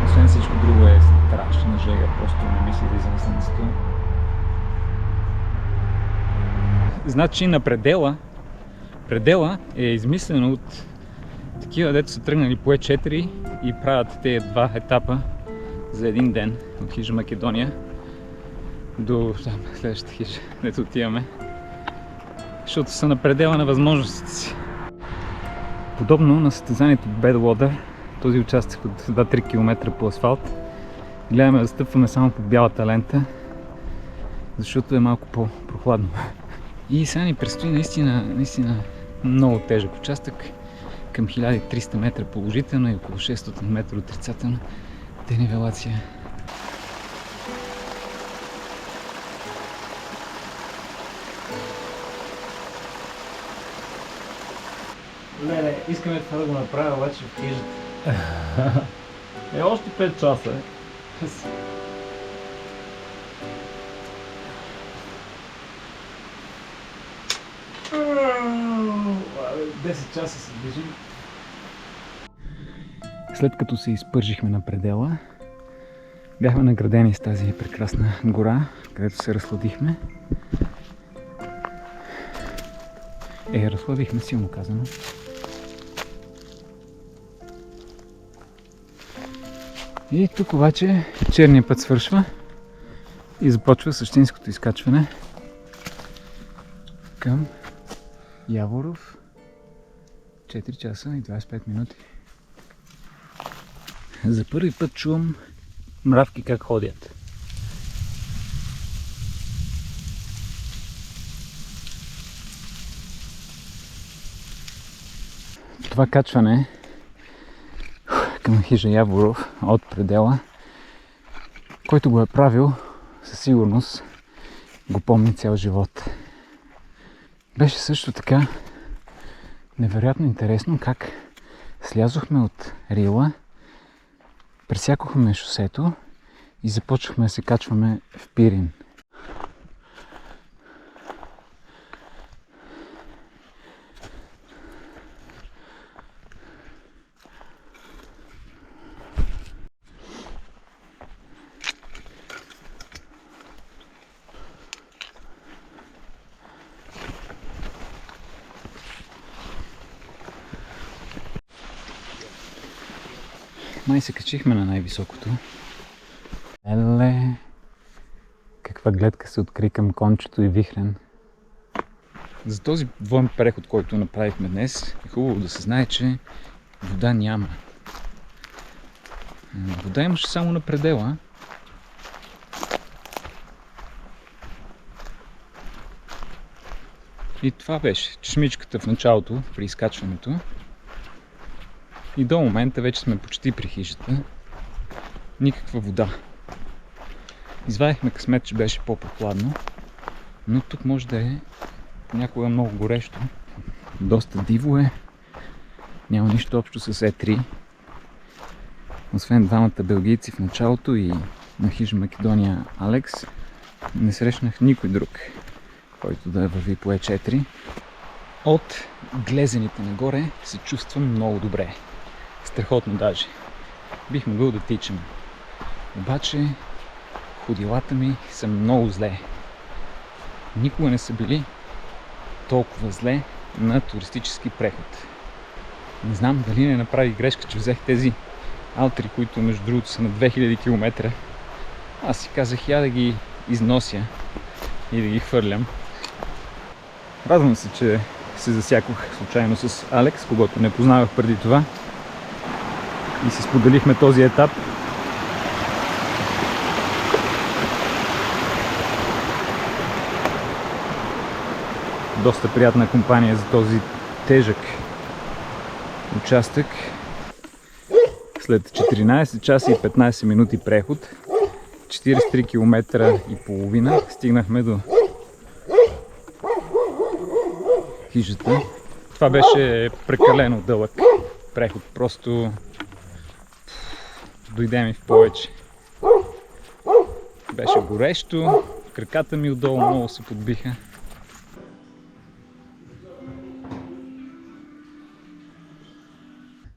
Освен всичко друго е страшна жега, просто не ми се излиза на слънцето. Значи на предела е измислено от такива, дето са тръгнали по Е4 и правят тези 2 етапа за един ден от хижа Македония до там, следващата хижа, дето отиваме, защото са на предела на възможностите си. Подобно на състезанието Badwater, този участък от 2-3 км по асфалт, гледаме да стъпваме само по бялата лента, защото е малко по-прохладно. И сега ни предстои наистина много тежък участък, към 1300 метра положителна и около 600 метра отрицателна денивелация. Не, искаме това да го направя обаче в хижата. Още 5 часа е. 10 часа се движим. След като се изпържихме на предела, бяхме наградени с тази прекрасна гора, където се разхладихме. Разхладихме, силно казано. И тук обаче черният път свършва и започва същинското изкачване към Яворов. 4 часа и 25 минути. За първи път чувам мравки как ходят. Това качване към хижа Яворов от предела, който го е правил, със сигурност го помни цял живот. Беше също така невероятно интересно как слязохме от Рила, пресякохме шосето и започнахме да се качваме в Пирин. Май се качихме на най-високото. Еле, каква гледка се откри към кончето и Вихрен. За този двоен преход, който направихме днес, е хубаво да се знае, че вода няма. Вода имаше само на предела. И това беше чешмичката в началото, при изкачването. И до момента вече сме почти при хижата. Никаква вода. Извадихме късмет, че беше по-прохладно, но тук може да е понякога много горещо. Доста диво е. Няма нищо общо с Е3. Освен двамата белгийци в началото и на хижа Македония Алекс, не срещнах никой друг, който да върви по Е4. От глезените нагоре се чувствам много добре. Страхотно даже. Бих могъл да тичам. Обаче ходилата ми са много зле. Никога не са били толкова зле на туристически преход. Не знам дали не направих грешка, че взех тези алтри, които между другото са на 2000 км. Аз си казах, я да ги износя и да ги хвърлям. Радвам се, че се засякох случайно с Алекс, когото не познавах преди това. И си споделихме този етап. Доста приятна компания за този тежък участък. След 14 часа и 15 минути преход, 43 км и половина, стигнахме до хижата. Това беше прекалено дълъг преход, просто дойде ми в повече. Беше горещо, краката ми отдолу много се подбиха.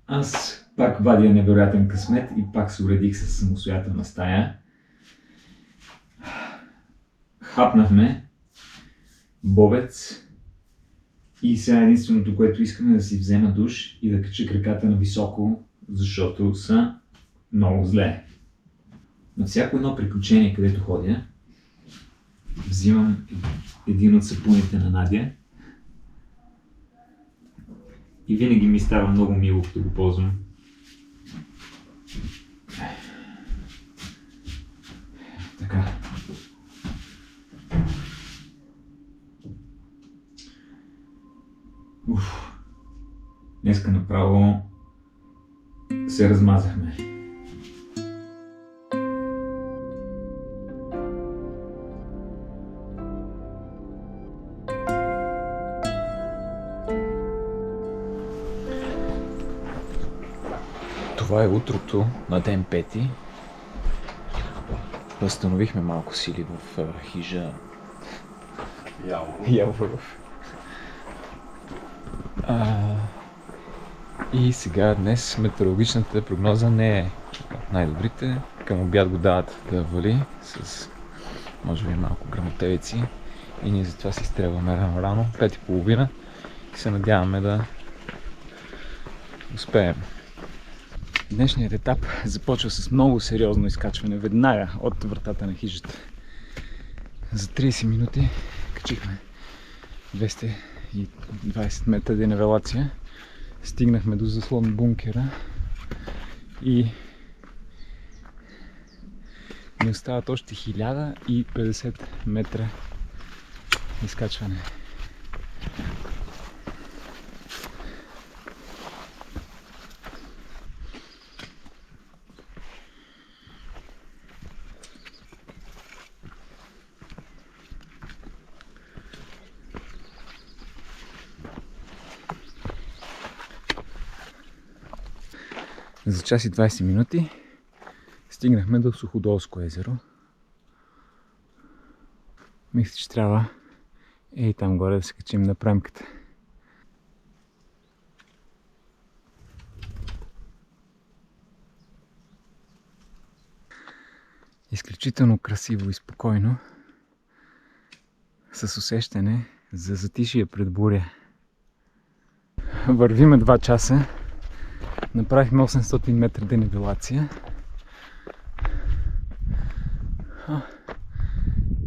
Аз пак вадя невероятен късмет и пак се уредих с самостоятелна стая. Хапнахме бобец и сега единственото, което искаме е да си взема душ и да кача краката на високо, защото са много зле. На всяко едно приключение, където ходя, взимам един от сапуните на Надя и винаги ми става много мило, като го ползвам. Така. Днеска направо се размазахме. Това е утрото на ден 5. Възстановихме малко сили в хижа Яворов. И сега днес метеорологичната прогноза не е от най-добрите. Към обяд го дават да вали с може би малко гръмотевици и ние затова си изтребваме рано, 5:30 и се надяваме да успеем. Днешният етап започва с много сериозно изкачване веднага от вратата на хижата. За 30 минути качихме 220 метра денивелация. Стигнахме до заслон бункера и ни остават още 1050 метра изкачване. За час и 20 минути стигнахме до Суходолско езеро. Мисля, че трябва и там горе да се качим на премката. Изключително красиво и спокойно, с усещане за затишие пред буря. Вървиме 2 часа. Направихме 800 метра денивелация.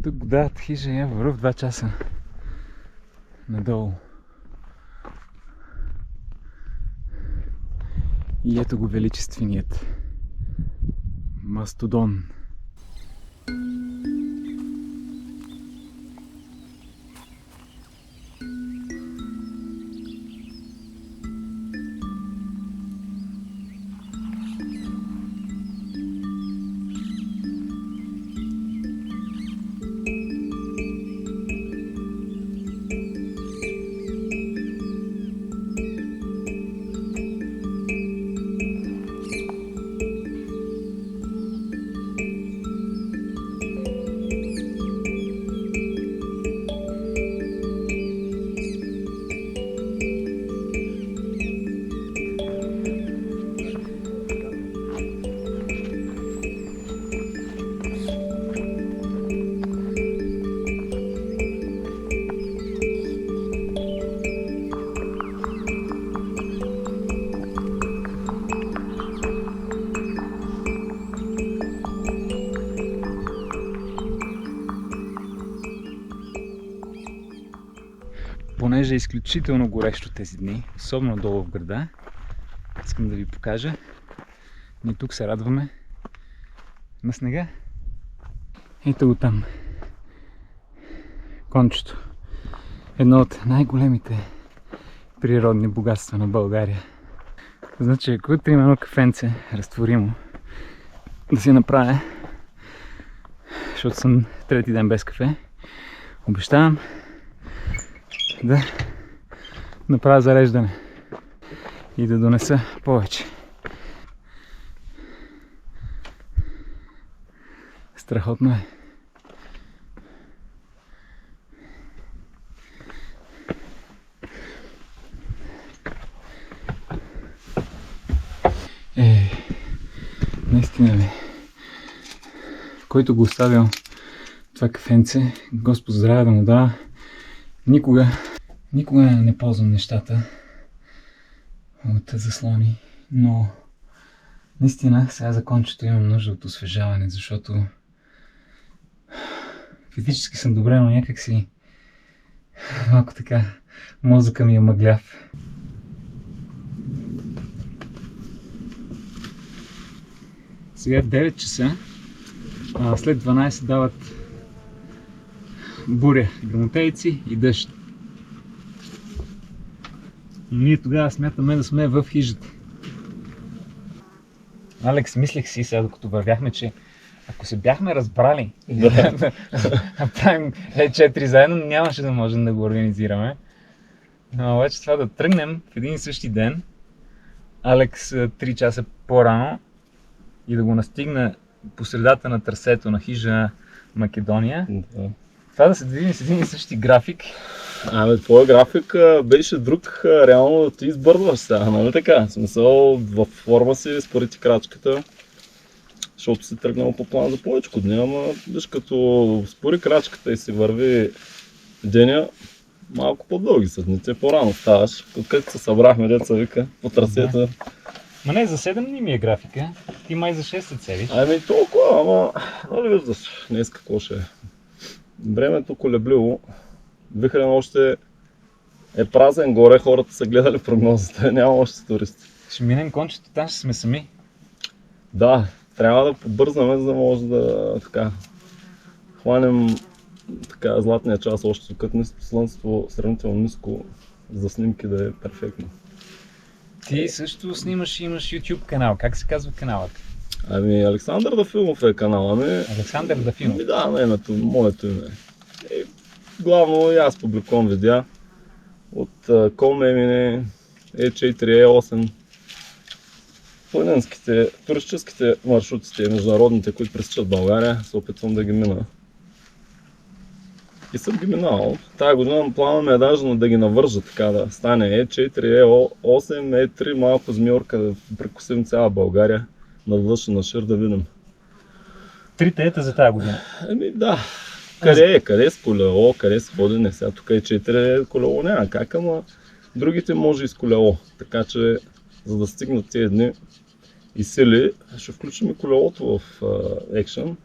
Тук дадат хижа я вървя в 2 часа надолу. И ето го величественият мастодон. Понеже е изключително горещо тези дни, особено долу в града, искам да ви покажа. Ние тук се радваме на снега. Ето го там. Кончето. Едно от най-големите природни богатства на България. Значи, ако има едно кафенце разтворимо да си направя, защото съм трети ден без кафе, обещавам да направя зареждане и да донеса повече. Страхотно е. Наистина ли? Който го оставил това кафенце, Господ здраве да му дава. Никога не ползвам нещата от заслони, но наистина сега за кончето имам нужда от освежаване, защото физически съм добре, но някак си малко така мозъка ми е мъгляв. Сега 9 часа, след 12 дават буря, гръмотевици и дъжд. И ние тогава смятаме да сме в хижата. Алекс, мислех си сега, докато вървяхме, че ако се бяхме разбрали да правим 4 заедно, нямаше да можем да го организираме. Но обаче това да тръгнем в един и същи ден, Алекс 3 часа по-рано и да го настигна по средата на трасето на хижа Македония. Да. Това да се движим с един и същи график. Твоя график беше друг, реално ти избързваш сега, нали така? В смисъл, в форма си според крачката, защото си тръгнал по план за повече дни, ама виж като спори крачката и си върви деня, малко по-дълги са дните, по-рано ставаш, откъдето се събрахме, деца вика, по трасета. Да. Ма не, за 7 дни ми е графика, ти май за 6 се цели. Толкова, ама, нали виждаш, днес какво ще е. Времето колебливо, Вихрен още е празен горе, хората са гледали прогнозата, няма още туристи. Ще минем кончето, там ще сме сами. Да, трябва да побързаме, за да може да хванем златния час още, като слънцето сравнително ниско, за снимки да е перфектно. Ти също снимаш и имаш YouTube канал, как се казва каналът? Александър Дафилов е канал, Александър Дафилов? Да, името, моето име. Главно и аз публикувам видеа от Колмемине, E4, E8, планинските, туристическите маршрутите, международните, които пресичат България, се опитвам да ги мина. И съм ги минал. Тая година планът е даже да ги навържа така, да стане E4, E8, E3, малко змиорка, да прекусим цяла България, навъж и на шир да видим. 3 ета за тази година? Да. Къде е с колело, къде с ходене, сега тук е 4 колело, няма как, ама другите може и с колело. Така че, за да стигнат тези дни и сили, ще включим и колелото в екшен.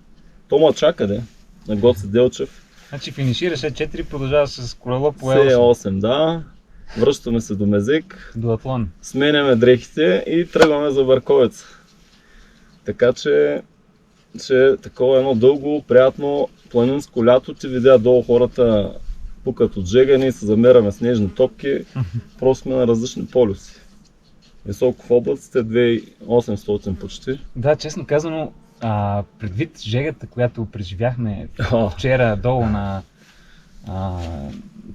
То ма чака, де. на Гоце Делчев. Значи финишираш Е4, продължаваш с колело по Е8, Е8. да. Връщаме се до Мезик, Дуатлон. сменяме дрехите и тръгваме за Върковец. Така че е такова едно дълго, приятно планинско лято. Ти видя долу хората пукат от жега, ние се замераме снежни топки, просто сме на различни полюси. Високо в облаците, 2800 почти. Да, честно казано, предвид жегата, която преживяхме вчера долу на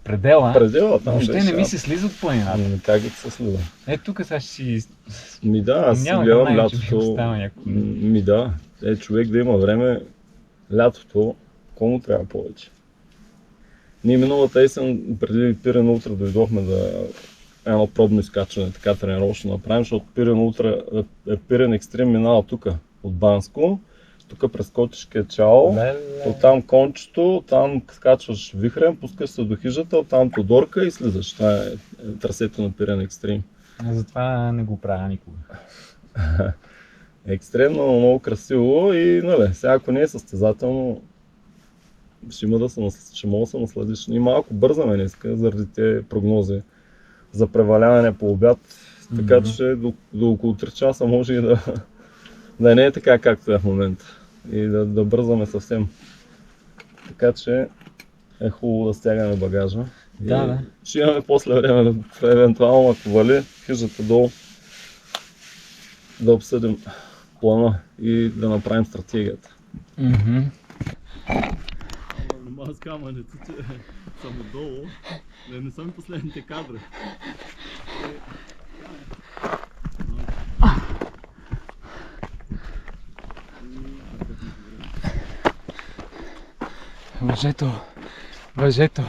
предела, Предела там въобще беше. не ми се слиза от планината. Как да се слиза? Тук сега ще си... Ми да, аз си Няма гледам да знае, че би лятото. остава някой. Ми да, човек да има време, лятото, кому трябва повече? Ние миналата есен, преди Пирен Ултра, дойдохме да едно пробно изкачване, така тренировъчно направим, защото Пирен Ултра, Пирен Екстрим минава тук, от Банско, тук прескочиш Кечао, оттам Кончето, там скачваш Вихрен, пускаш се до хижата, оттам Тодорка и слизаш. Това е трасето на Пирен Екстрим. Затова не го правя никога. Екстремно, много красиво и нали, сега ако не е състезателно, ще мога да се насладиш. И малко бързаме днеска, заради тези прогнози за преваляване по обяд, така че до около 3 часа може и да не е така както е в момента и да бързаме съвсем. Така че е хубаво да стягаме багажа. Да. Ще имаме после време, евентуално ако вали, хижата долу, да обсъдим плана и да направим стратегията. Аз камънето, че съм отдолу, не съм последните кадри. Въжето.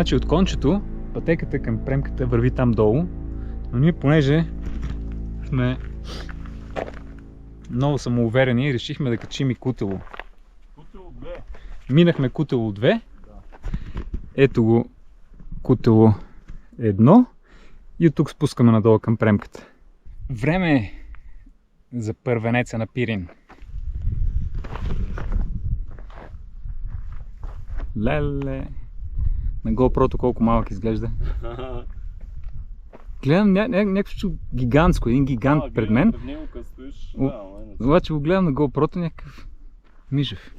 Значи от кончето пътеката към премката върви там долу, но ние понеже сме много самоуверени, решихме да качим и Кутело. Кутело 2. Минахме Кутело 2. Ето го Кутело 1 и от тук спускаме надолу към премката. Време е за първенеца на Пирин. Леле! На GoPro-то колко малък изглежда. Гледам някакво гигантско, един гигант пред мен. Пред него като стоиш, Обаче го гледам на GoPro-то някакъв мижев.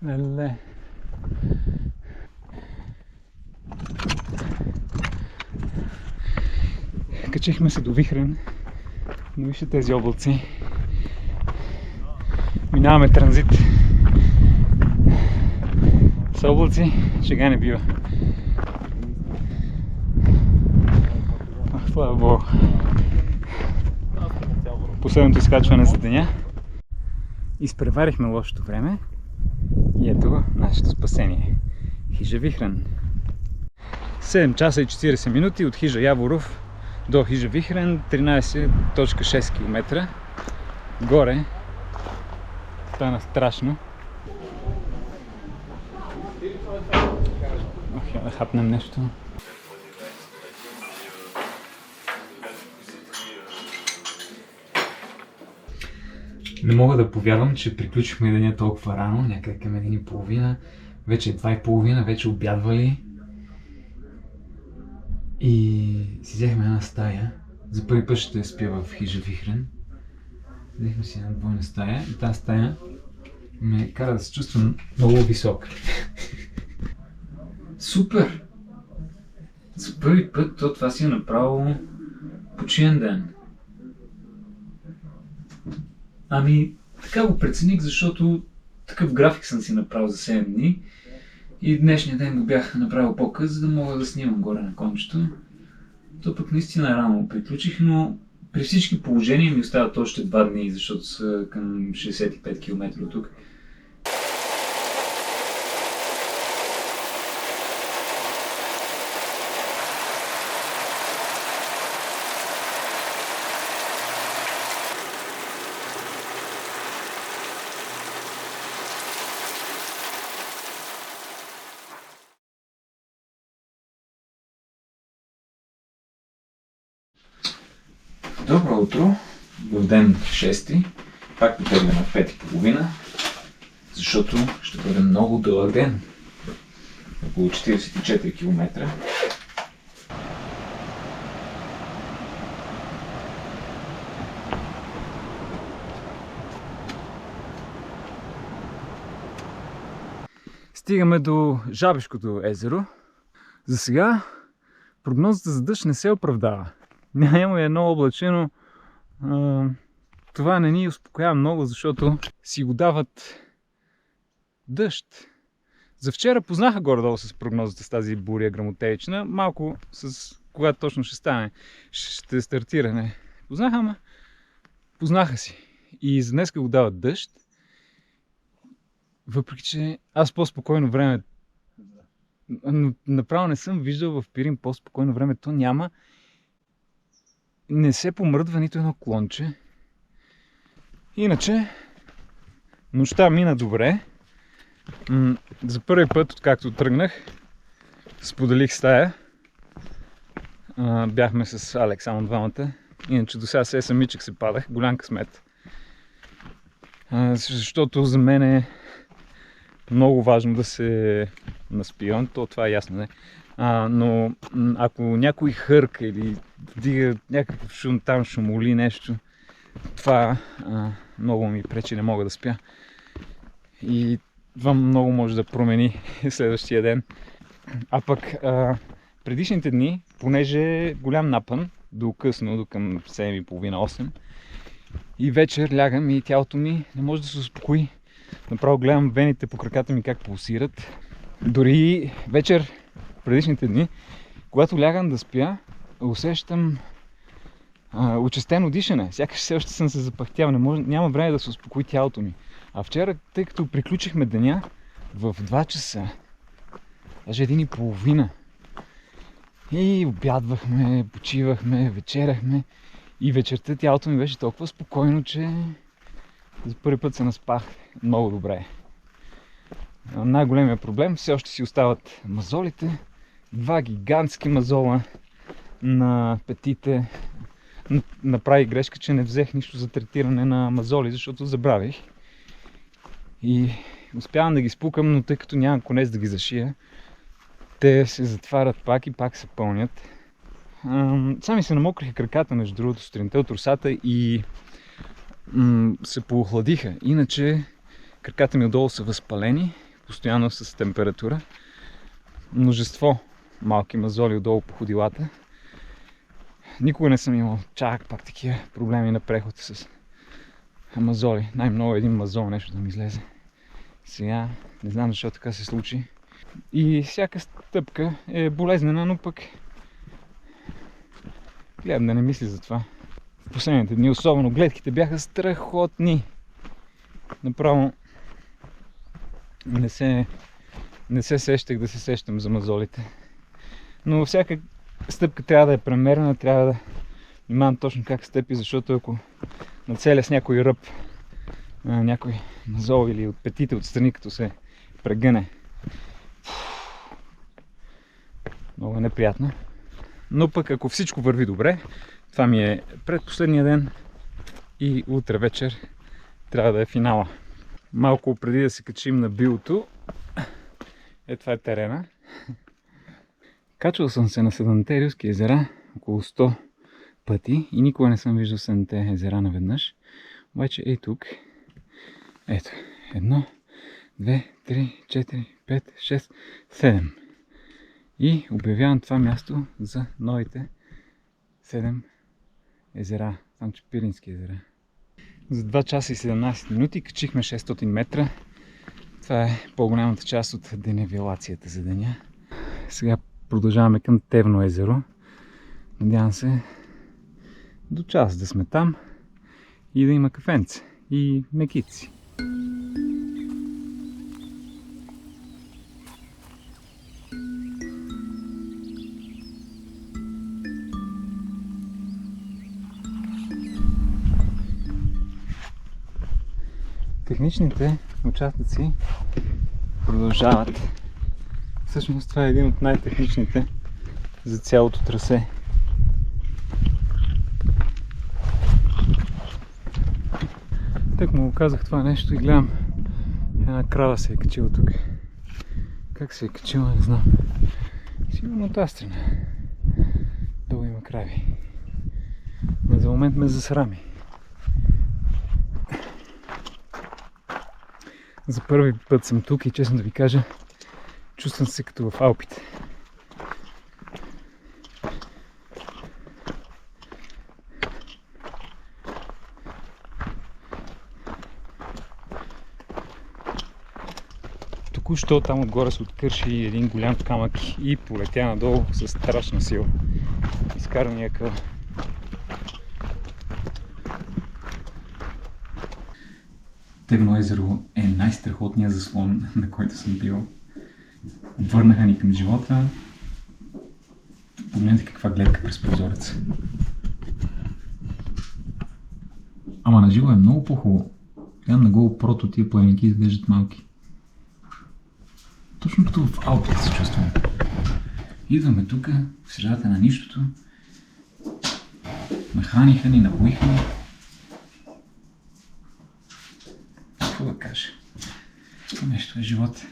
Леле. Качихме се до Вихрен, но вижте тези облаци. Минаваме транзит с облаци, шега не бива. Слава Богу. Последното изкачване за деня. Изпреварихме лошото време и ето го нашето спасение. Хижа Вихрен. 7 часа и 40 минути от хижа Яворов до хижа Вихрен, 13.6 км. Горе стана страшно. Ох, я да хапнем нещо. Не мога да повярвам, че приключихме деня толкова рано, някъде към 1:30. Вече е 2:30, вече обядвали. И си взехме една стая. За първи път ще спя в хижа Вихрен. Взехме си една двойна стая и тази стая ме кара да се чувствам много висок. Супер! За първи път това си е направо почиен ден. Ами, така го прецених, защото такъв график съм си направил за 7 дни. И днешния ден го бях направил по-къс, за да мога да снимам горе на кончето. То пък наистина рано приключих, но при всички положения ми остават още 2 дни, защото са към 65 км от тук. Добро утро, в ден 6, пак потегля на 5:30, защото ще бъде много дълъг ден, около 44 км. Стигаме до Жабешкото езеро. За сега прогнозата за дъжд не се оправдава. Няма едно облаче, но това не ни успокоява много, защото си го дават дъжд. За вчера познаха горе-долу с прогнозата с тази буря гръмотевична, малко с когато точно ще стане, ще стартира, не. Познаха, ама познаха си. И за днеска го дават дъжд, въпреки че аз по-спокойно време, но направо не съм виждал в Пирин по-спокойно време, то няма. Не се помръдва нито едно клонче. Иначе, нощта мина добре. За първи път, откакто тръгнах, споделих стая. Бяхме с Алекс само двамата. Иначе до сега се самичък се падах. Голям късмет. Защото за мен е много важно да се наспивам. Това е ясно, не? Но ако някой хърка или вдига някакъв шум там, шумоли нещо, това много ми пречи, не мога да спя. И това много може да промени следващия ден. А пък предишните дни, понеже е голям напън, до късно, до към 7:30-8, и вечер лягам и тялото ми не може да се успокои. Направо гледам вените по краката ми как пулсират. Дори вечер предишните дни, когато лягам да спя, усещам учестено дишане. Сякаш все още съм се запахтял, няма време да се успокои тялото ми. А вчера, тъй като приключихме деня в 2 часа, даже 1:30, и обядвахме, почивахме, вечеряхме, и вечерта тялото ми беше толкова спокойно, че за първи път се наспах много добре. Най-големият проблем все още си остават мазолите. 2 гигантски мазола на петите. Направих грешка, че не взех нищо за третиране на мазоли, защото забравих. И успявам да ги спукам, но тъй като нямам конец да ги зашия, те се затварят пак и пак се пълнят. Сами се намокриха краката, между другото, сутринта от росата и се поохладиха. Иначе краката ми отдолу са възпалени, постоянно с температура. Множество малки мазоли отдолу по ходилата. Никога не съм имал чак пак такива проблеми на преход с мазоли. Най-много един мазол нещо да ми излезе. Сега не знам защо така се случи. И всяка стъпка е болезнена, но пък гледам да не мисля за това. В последните дни, особено гледките, бяха страхотни. Направо не се сещах да се сещам за мазолите. Но всяка стъпка трябва да е премерена, трябва да внимавам точно как стъпи, защото ако нацеля с някой ръб, някой мазол или от петите отстрани, като се прегъне, много е неприятно. Но пък ако всичко върви добре, това ми е предпоследния ден и утре вечер трябва да е финала. Малко преди да се качим на билото, това е терена. Качвал съм се на 7-те Рилски езера около 100 пъти и никога не съм виждал 7-те езера наведнъж. Обаче ей тук, ето, 1, 2, 3, 4, 5, 6, 7. И обявявам това място за новите 7 езера, там че Пирински езера. За 2 часа и 17 минути качихме 600 метра. Това е по-голямата част от денивелацията за деня. Сега продължаваме към Тевно езеро. Надявам се до час да сме там и да има кафенце и мекици. Техничните участъци продължават. Всъщност това е един от най-техничните за цялото трасе. Так му казах това нещо и гледам, една крава се е качила тук. Как се е качила, не знам. Сигурно от тази страна. Долу има крави. Но за момент ме засрами. За първи път съм тук и честно да ви кажа, чувствам се като в Алпите. Току-що там отгоре се откърши един голям камък и полетя надолу с страшна сила. Изкара ми акъл. Тевно езеро е най-страхотният заслон, на който съм бил. Върнаха ни към живота. Погледнете каква гледка през прозореца. Ама на живо е много по-хубаво. Гледам на GoPro-то тия планинки изглеждат малки. Точно като в Алпите се чувствам. Идваме тук, в средата на нищото. Нахраниха ни, напоиха ни. Какво да кажа? Това нещо е живот.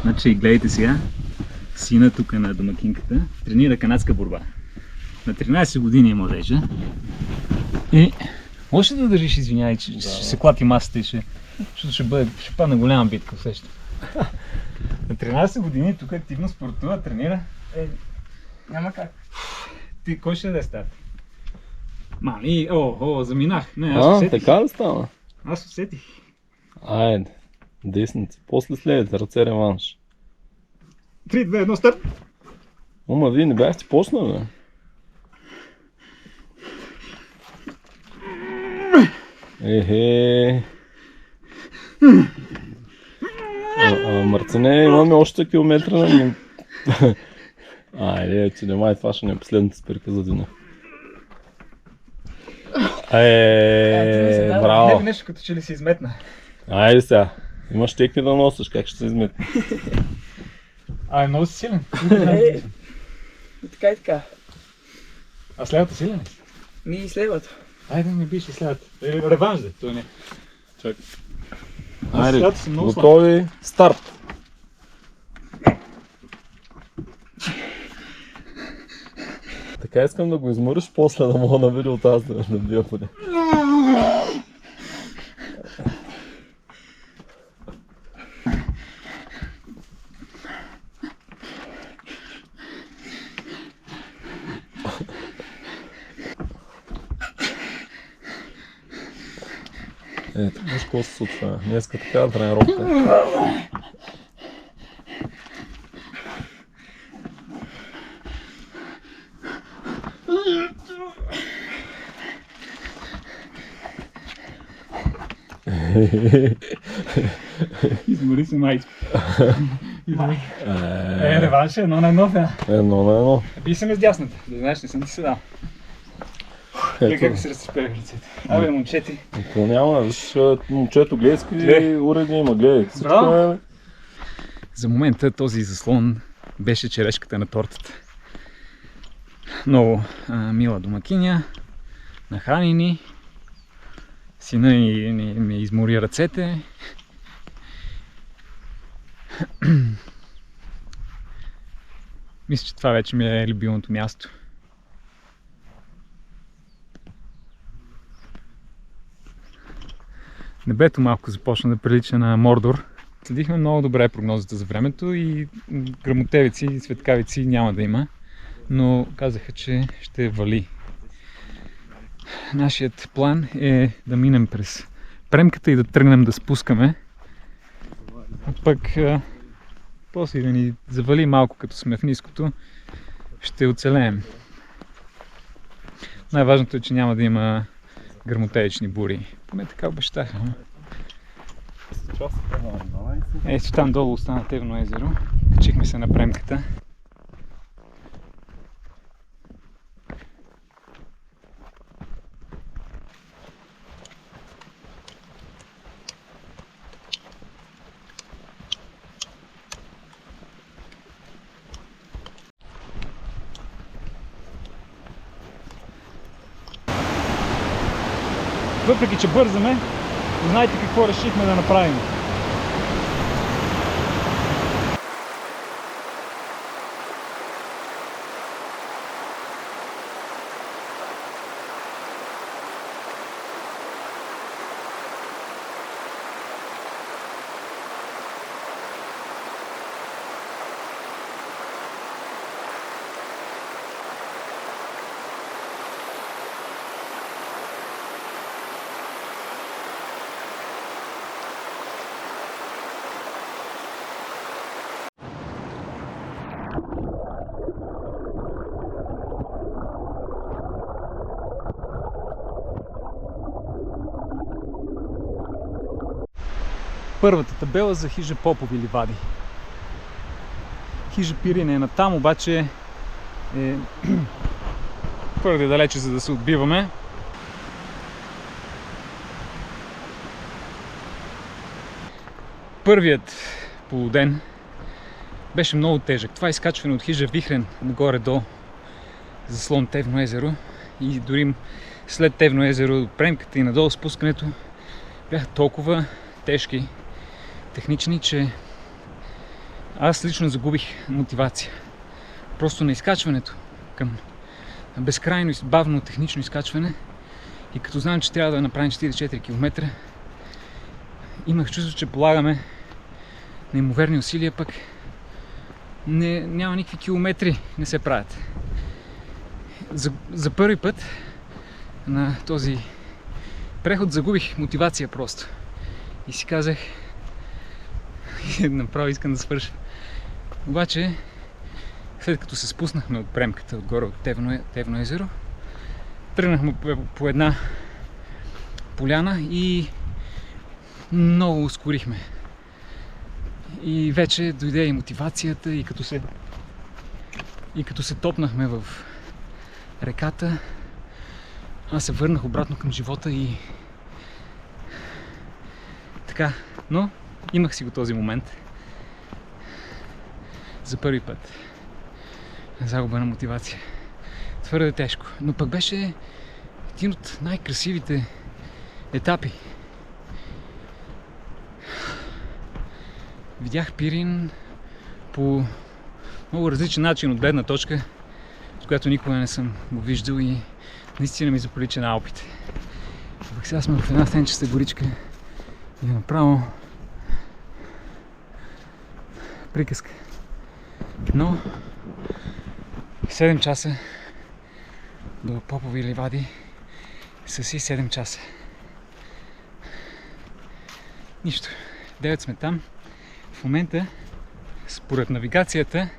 Значи, гледайте сега. Сина тук на домакинката тренира канадска борба. На 13 години е младежа. И може ли да държиш, извинявай, че ще се клати масата и ще падне голяма битка, усещам. На 13 години тук активно спортува, тренира. Няма как. Ти кой ще даде старт? Мами, заминах. Не, аз усетих. Така ли стана? Аз усетих. Айде, десница. После след ръце реванш. 3, 2, 1, старт! Ома, вие не бяхте почнали, бе? Ехе. Марцине, имаме още километра на... Айде, че немай, това ще не е последната спирка за деня. Браво! Нещо като че ли се изметна. Айде сега, имаш текни да носиш, как ще се изметне? Много си силен. Така и така. А с левата силен ли? Ми и с левата. Айде да ми биш и с левата. Реванш де, той не. Чак. Аз Айде, левата съм много слаб. готови, старт! Така искам да го измориш, после да мога на видеото аз да бия поне. Ето, виж какво се случва. Днеска така тренировка. Измори се майче. Реванш е 1 на 1. 1 на 1. Би се ме с дясната. Да знаеш, не съм ти се дал. Гледай как се разцепели ръцете. Абе, момчети. То няма, виж, момчето гледски уреди има, гледай. Всичко Браво. е... За момента този заслон беше черешката на тортата. Много мила домакиня, нахрани ни, сина ми измори ръцете. Мисля, че това вече ми е любимото място. Небето малко започна да прилича на Мордор. Следихме много добре прогнозата за времето и гръмотевици и светкавици няма да има, но казаха, че ще вали. Нашият план е да минем през премката и да тръгнем да спускаме. Пък после да ни завали малко, като сме в ниското, ще оцелеем. Най-важното е, че няма да има гръмотевични бури. Поне така обещаха. Ето там долу остана Тевно езеро. Качихме се на премката. Въпреки че бързаме, знаете какво решихме да направим. Първата табела за хижа Попови ливади. Хижа Пирин е натам, обаче е твърде далече, за да се отбиваме. Първият полуден беше много тежък. Това изкачване от хижа Вихрен нагоре до заслон Тевно езеро и дори след Тевно езеро до премката и надолу спускането бяха толкова тежки, технични, че аз лично загубих мотивация. Просто на изкачването към безкрайно и бавно технично изкачване и като знам, че трябва да направим 44 км, имах чувство, че полагаме неимоверни усилия, пък няма никакви километри, не се правят. За първи път на този преход загубих мотивация просто. И си казах, направо искам да свърша. Обаче След като се спуснахме от премката отгоре от Тевно езеро, тръгнахме по една поляна и много ускорихме. И вече дойде и мотивацията, и като се топнахме в реката, аз се върнах обратно към живота и така, но имах си го този момент за първи път. Загуба на мотивация. Твърде тежко, но пък беше един от най-красивите етапи. Видях Пирин по много различен начин от гледна точка, с която никога не съм го виждал и наистина ми заприлича на Алпите. Пък сега сме в една сенчеста горичка и направо приказка. Но 7 часа до Попови ливади са си 7 часа. Нищо. 9 сме там. В момента, според навигацията,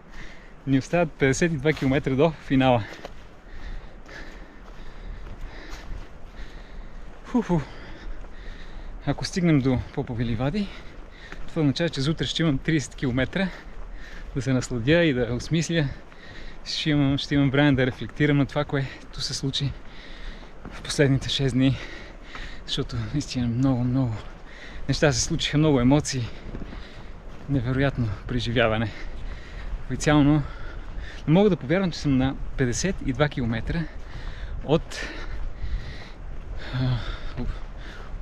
ни остават 52 км до финала. Ако стигнем до Попови ливади, това означава, че за утре ще имам 30 км да се насладя и да осмисля. Ще имам време да рефлектирам на това, което се случи в последните 6 дни. Защото наистина много неща се случиха, много емоции. Невероятно преживяване. Официално не мога да повярвам, че съм на 52 км от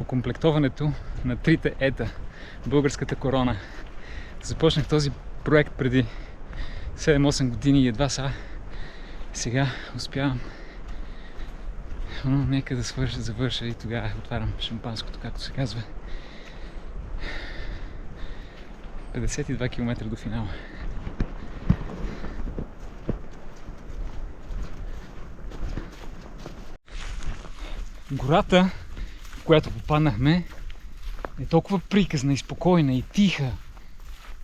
окомплектоването на 3-те ета, българската корона. Започнах този проект преди 7-8 години и едва сега успявам. Но нека да завърша и тогава отварям шампанското, както се казва. 52 км до финала. Гората, в която попаднахме, е толкова приказна и спокойна и тиха,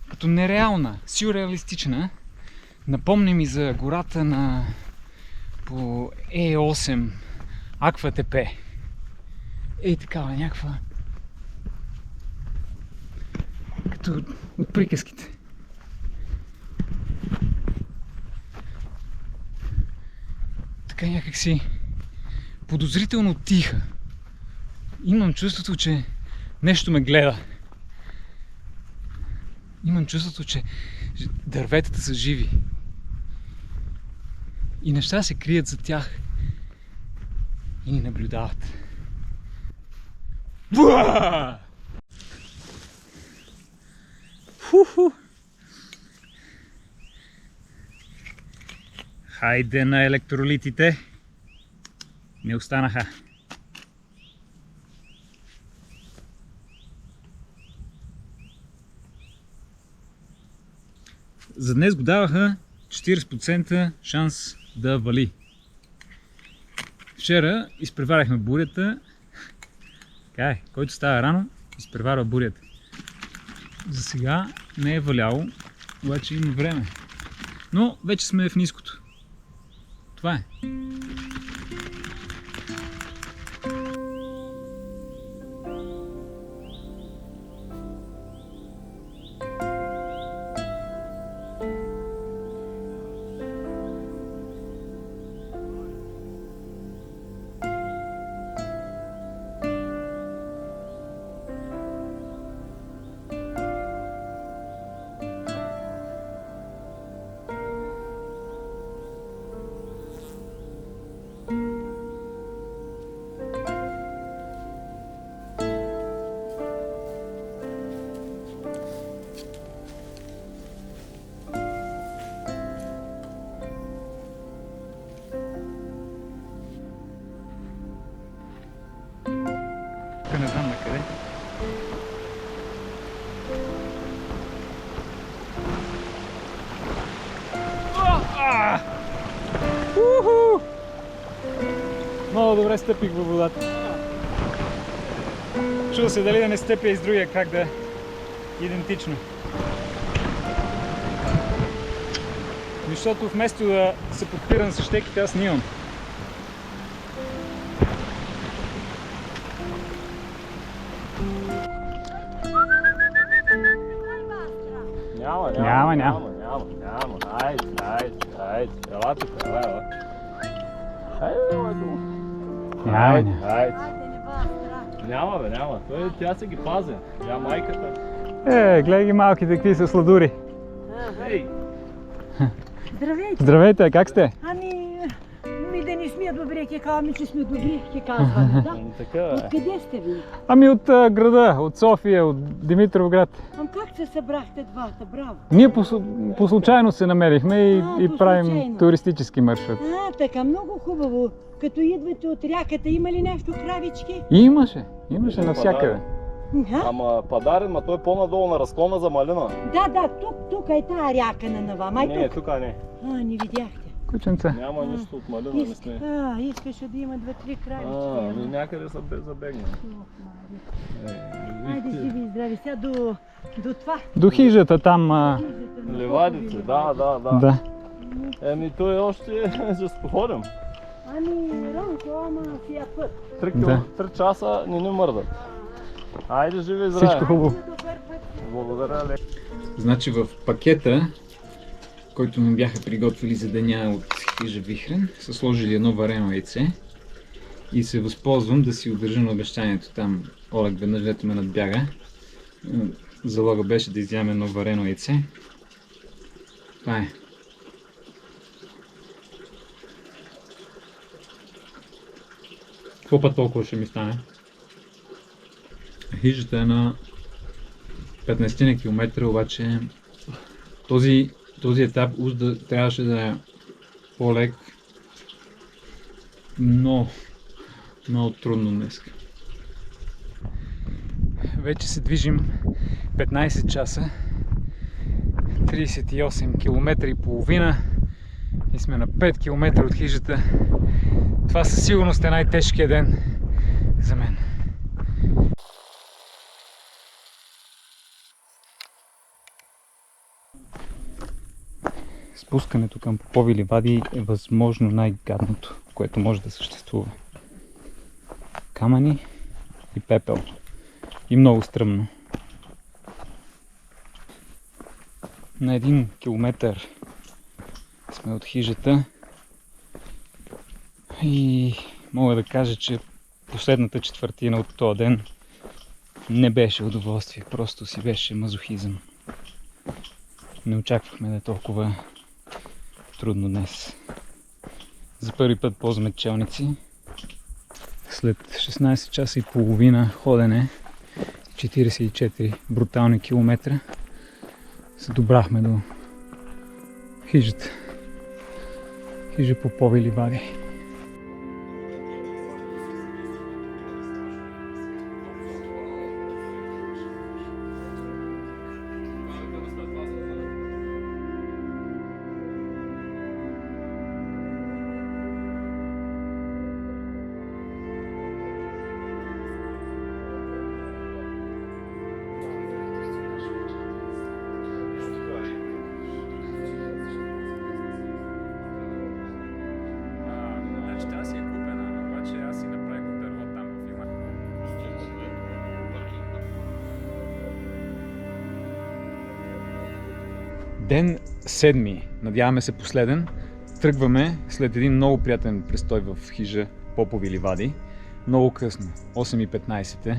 като нереална, сюрреалистична. Напомня ми за гората по Е8 Аква ТП. Ей такава някаква, като от приказките. Така някакси подозрително тиха. Имам чувството, че нещо ме гледа. Имам чувството, че дърветата са живи. И неща се крият за тях и ни наблюдават. Буа! Ху-ху! Хайде на електролитите. Не останаха. За днес го даваха 40% шанс да вали. Вчера изпреваряхме бурята. Така е, който става рано, изпреварва бурята. За сега не е валяло, обаче има време. Но вече сме в ниското. Това е. Не знам на къде. Много добре стъпих във водата. Чуда се дали да не стъпя и с другия, как да е идентично. Защото вместо да се подпирам с щеките, аз снимам. Няма. Айде. Ела тук, ела. Няма. Няма, бе, няма. Тя се ги пази. Тя майката. Гледай ги малките, какви са сладури. Ей! Здравейте! Здравейте, как сте? Ми да не сме добре, ке казваме, че сме добри, ке казваме, да? Така, бе. Откъде сте ви? Ами от града, от София, от Димитровград. Как се събрахте двата? Браво! Ние по случайно се намерихме и по правим случайно. туристически маршрут. Така, много хубаво. Като идвате от ряката, има ли нещо кравички? И имаше навсякъде. Ама падарен, той е по-надолу на разклона за малина. Да, тук е тая ряка на Нава. Май Не, тук. тук не. Не видяхте. Кученца. Няма нищо от малина, не сме. Искаше да има 2-3 кравички. Ами някъде са забегнали. Хайде, живи и здрави. Сега до това. До хижата там. Ливадице, да. Еми той още ще сходим. Ронко, ама сия път. 3 часа не мърдат. Айде, живи и здрави. Всичко хубаво. Благодаря, Лек. Значи в пакета, който ми бяха приготвили за деня от хижа Вихрен, са сложили едно варено яйце и се възползвам да си удържа на обещанието там. Олег веднъж дето ме надбяга. Залога беше да изям едно варено яйце. Това е. Какво път толкова ще ми стане? Хижата е на 15 км, обаче този етап уж трябваше да е по-лек, но много трудно днес. Вече се движим 15 часа, 38 км и половина и сме на 5 км от хижата. Това със сигурност е най-тежкият ден за мен. Спускането към Попови ливади е възможно най-гадното, което може да съществува. Камъни и пепел. И много стръмно. На 1 километър сме от хижата и мога да кажа, че последната четвъртина от този ден не беше удоволствие, просто си беше мазохизъм. Не очаквахме да е толкова трудно днес. За първи път ползваме челници. След 16 часа и половина ходене, 44 брутални километра, се добрахме до хижата. Хижа Попови ливади. Ден 7, надяваме се последен, тръгваме след един много приятен престой в хижа Попови ливади. Много късно, 8:15.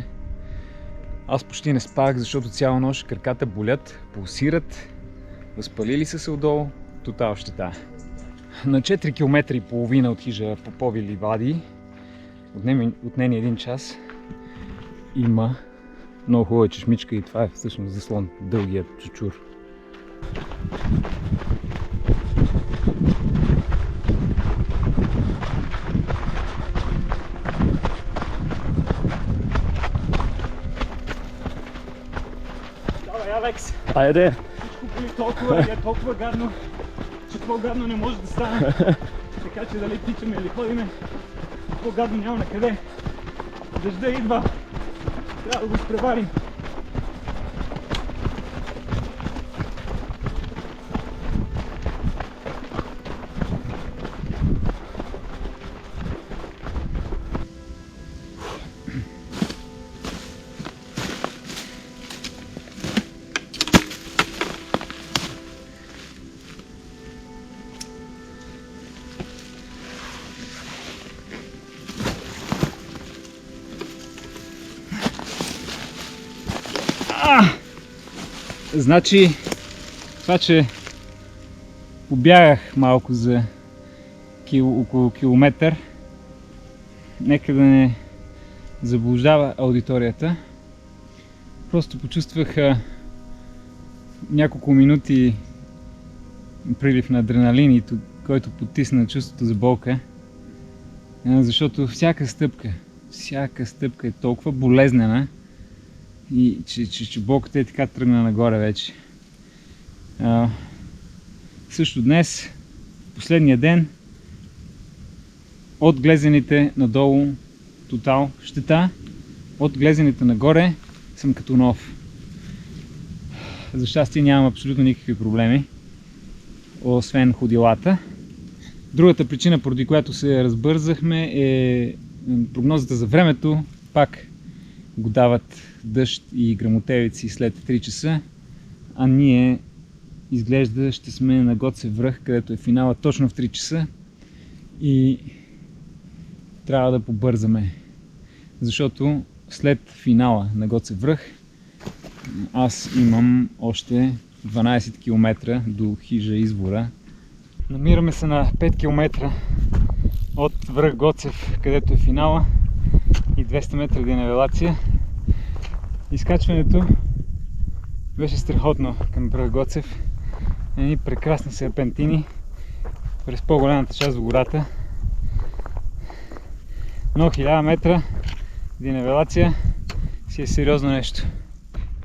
Аз почти не спах, защото цяла нощ краката болят, пулсират, възпалили са се отдолу, тотал щета. На 4 км и половина от хижа Попови ливади, отнени 1 час, има много хубава чешмичка и това е всъщност заслон, дългият чучур. Давай, Алекс! Айде! Всичко боли толкова и е толкова гадно, че по-гадно не може да стане. Така че дали тичаме или ходиме, по-гадно няма на къде. Дъжда идва, трябва да го изпреварим. Значи, това, че побягах малко за около километър, нека да не заблуждава аудиторията. Просто почувствах няколко минути прилив на адреналин, който потисна чувството за болка. Защото всяка стъпка е толкова болезнена и че болката е така тръгна нагоре вече. Също днес, последния ден, от глезените надолу тотал щета, от глезените нагоре съм като нов. За щастие нямам абсолютно никакви проблеми, освен ходилата. Другата причина, поради която се разбързахме, е прогнозата за времето. Пак го дават дъжд и гръмотевици след 3 часа, а ние изглежда ще сме на Гоце връх, където е финала точно в 3 часа и трябва да побързаме, защото след финала на Гоце връх аз имам още 12 км до хижа Извора. Намираме се на 5 км от връх Гоцев, където е финала, и 200 метра денивелация. Изкачването беше страхотно към връх Гоцев. Едни прекрасни серпентини през по-голямата част в гората. Но 1000 метра денивелация си е сериозно нещо.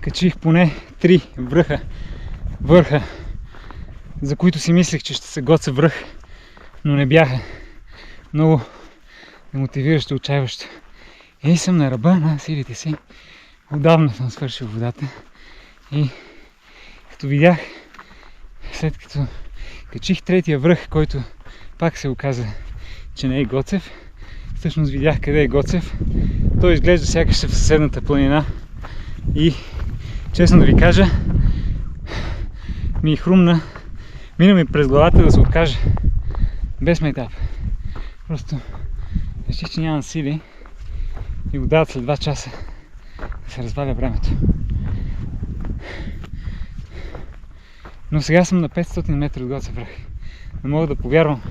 Качих поне 3 върха, за които си мислех, че ще се Гоце връх, но не бяха. Много демотивиращо, отчаиващо. И съм на ръба на силите си. Отдавна съм свършил водата. И като видях, след като качих 3-тия връх, който пак се оказа, че не е Гоцев, всъщност видях къде е Гоцев. Той изглежда сякаш в съседната планина. И честно да ви кажа, ми хрумна, мина ми през главата да се откажа без майтап. Просто реших, че нямам сили и го дават след 2 часа да се разваля времето. Но сега съм на 500 метра от Гоце връх. Не мога да повярвам.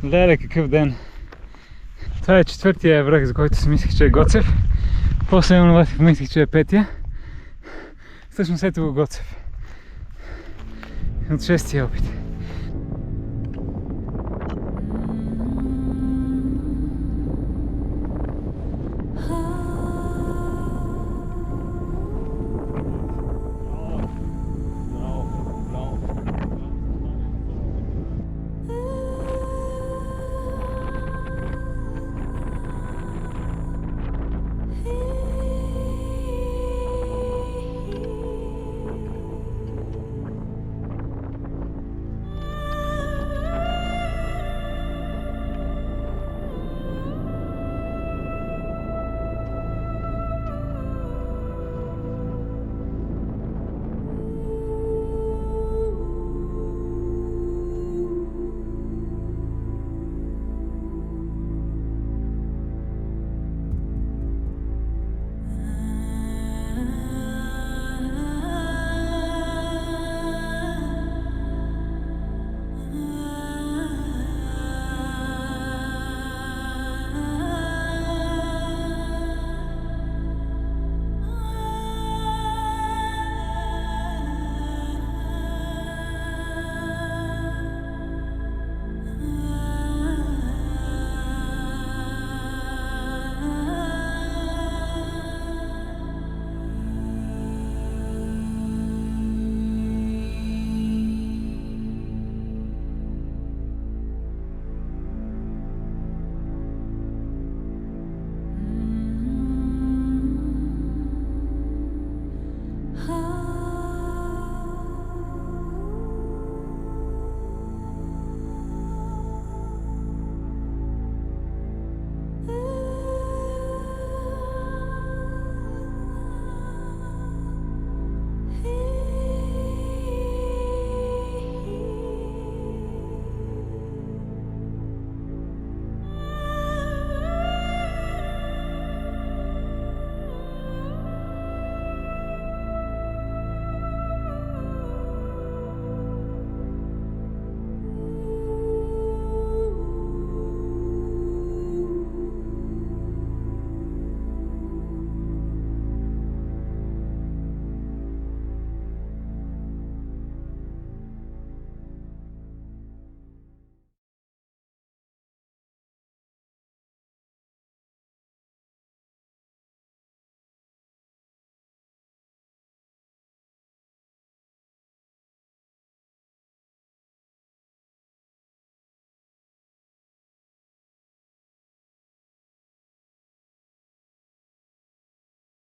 Леле, какъв ден! Това е 4-тия връх, за който си мислех, че е Гоцев. После онова си помислих, че е 5-тия. Всъщност ето го Гоцев. От 6-тия опит.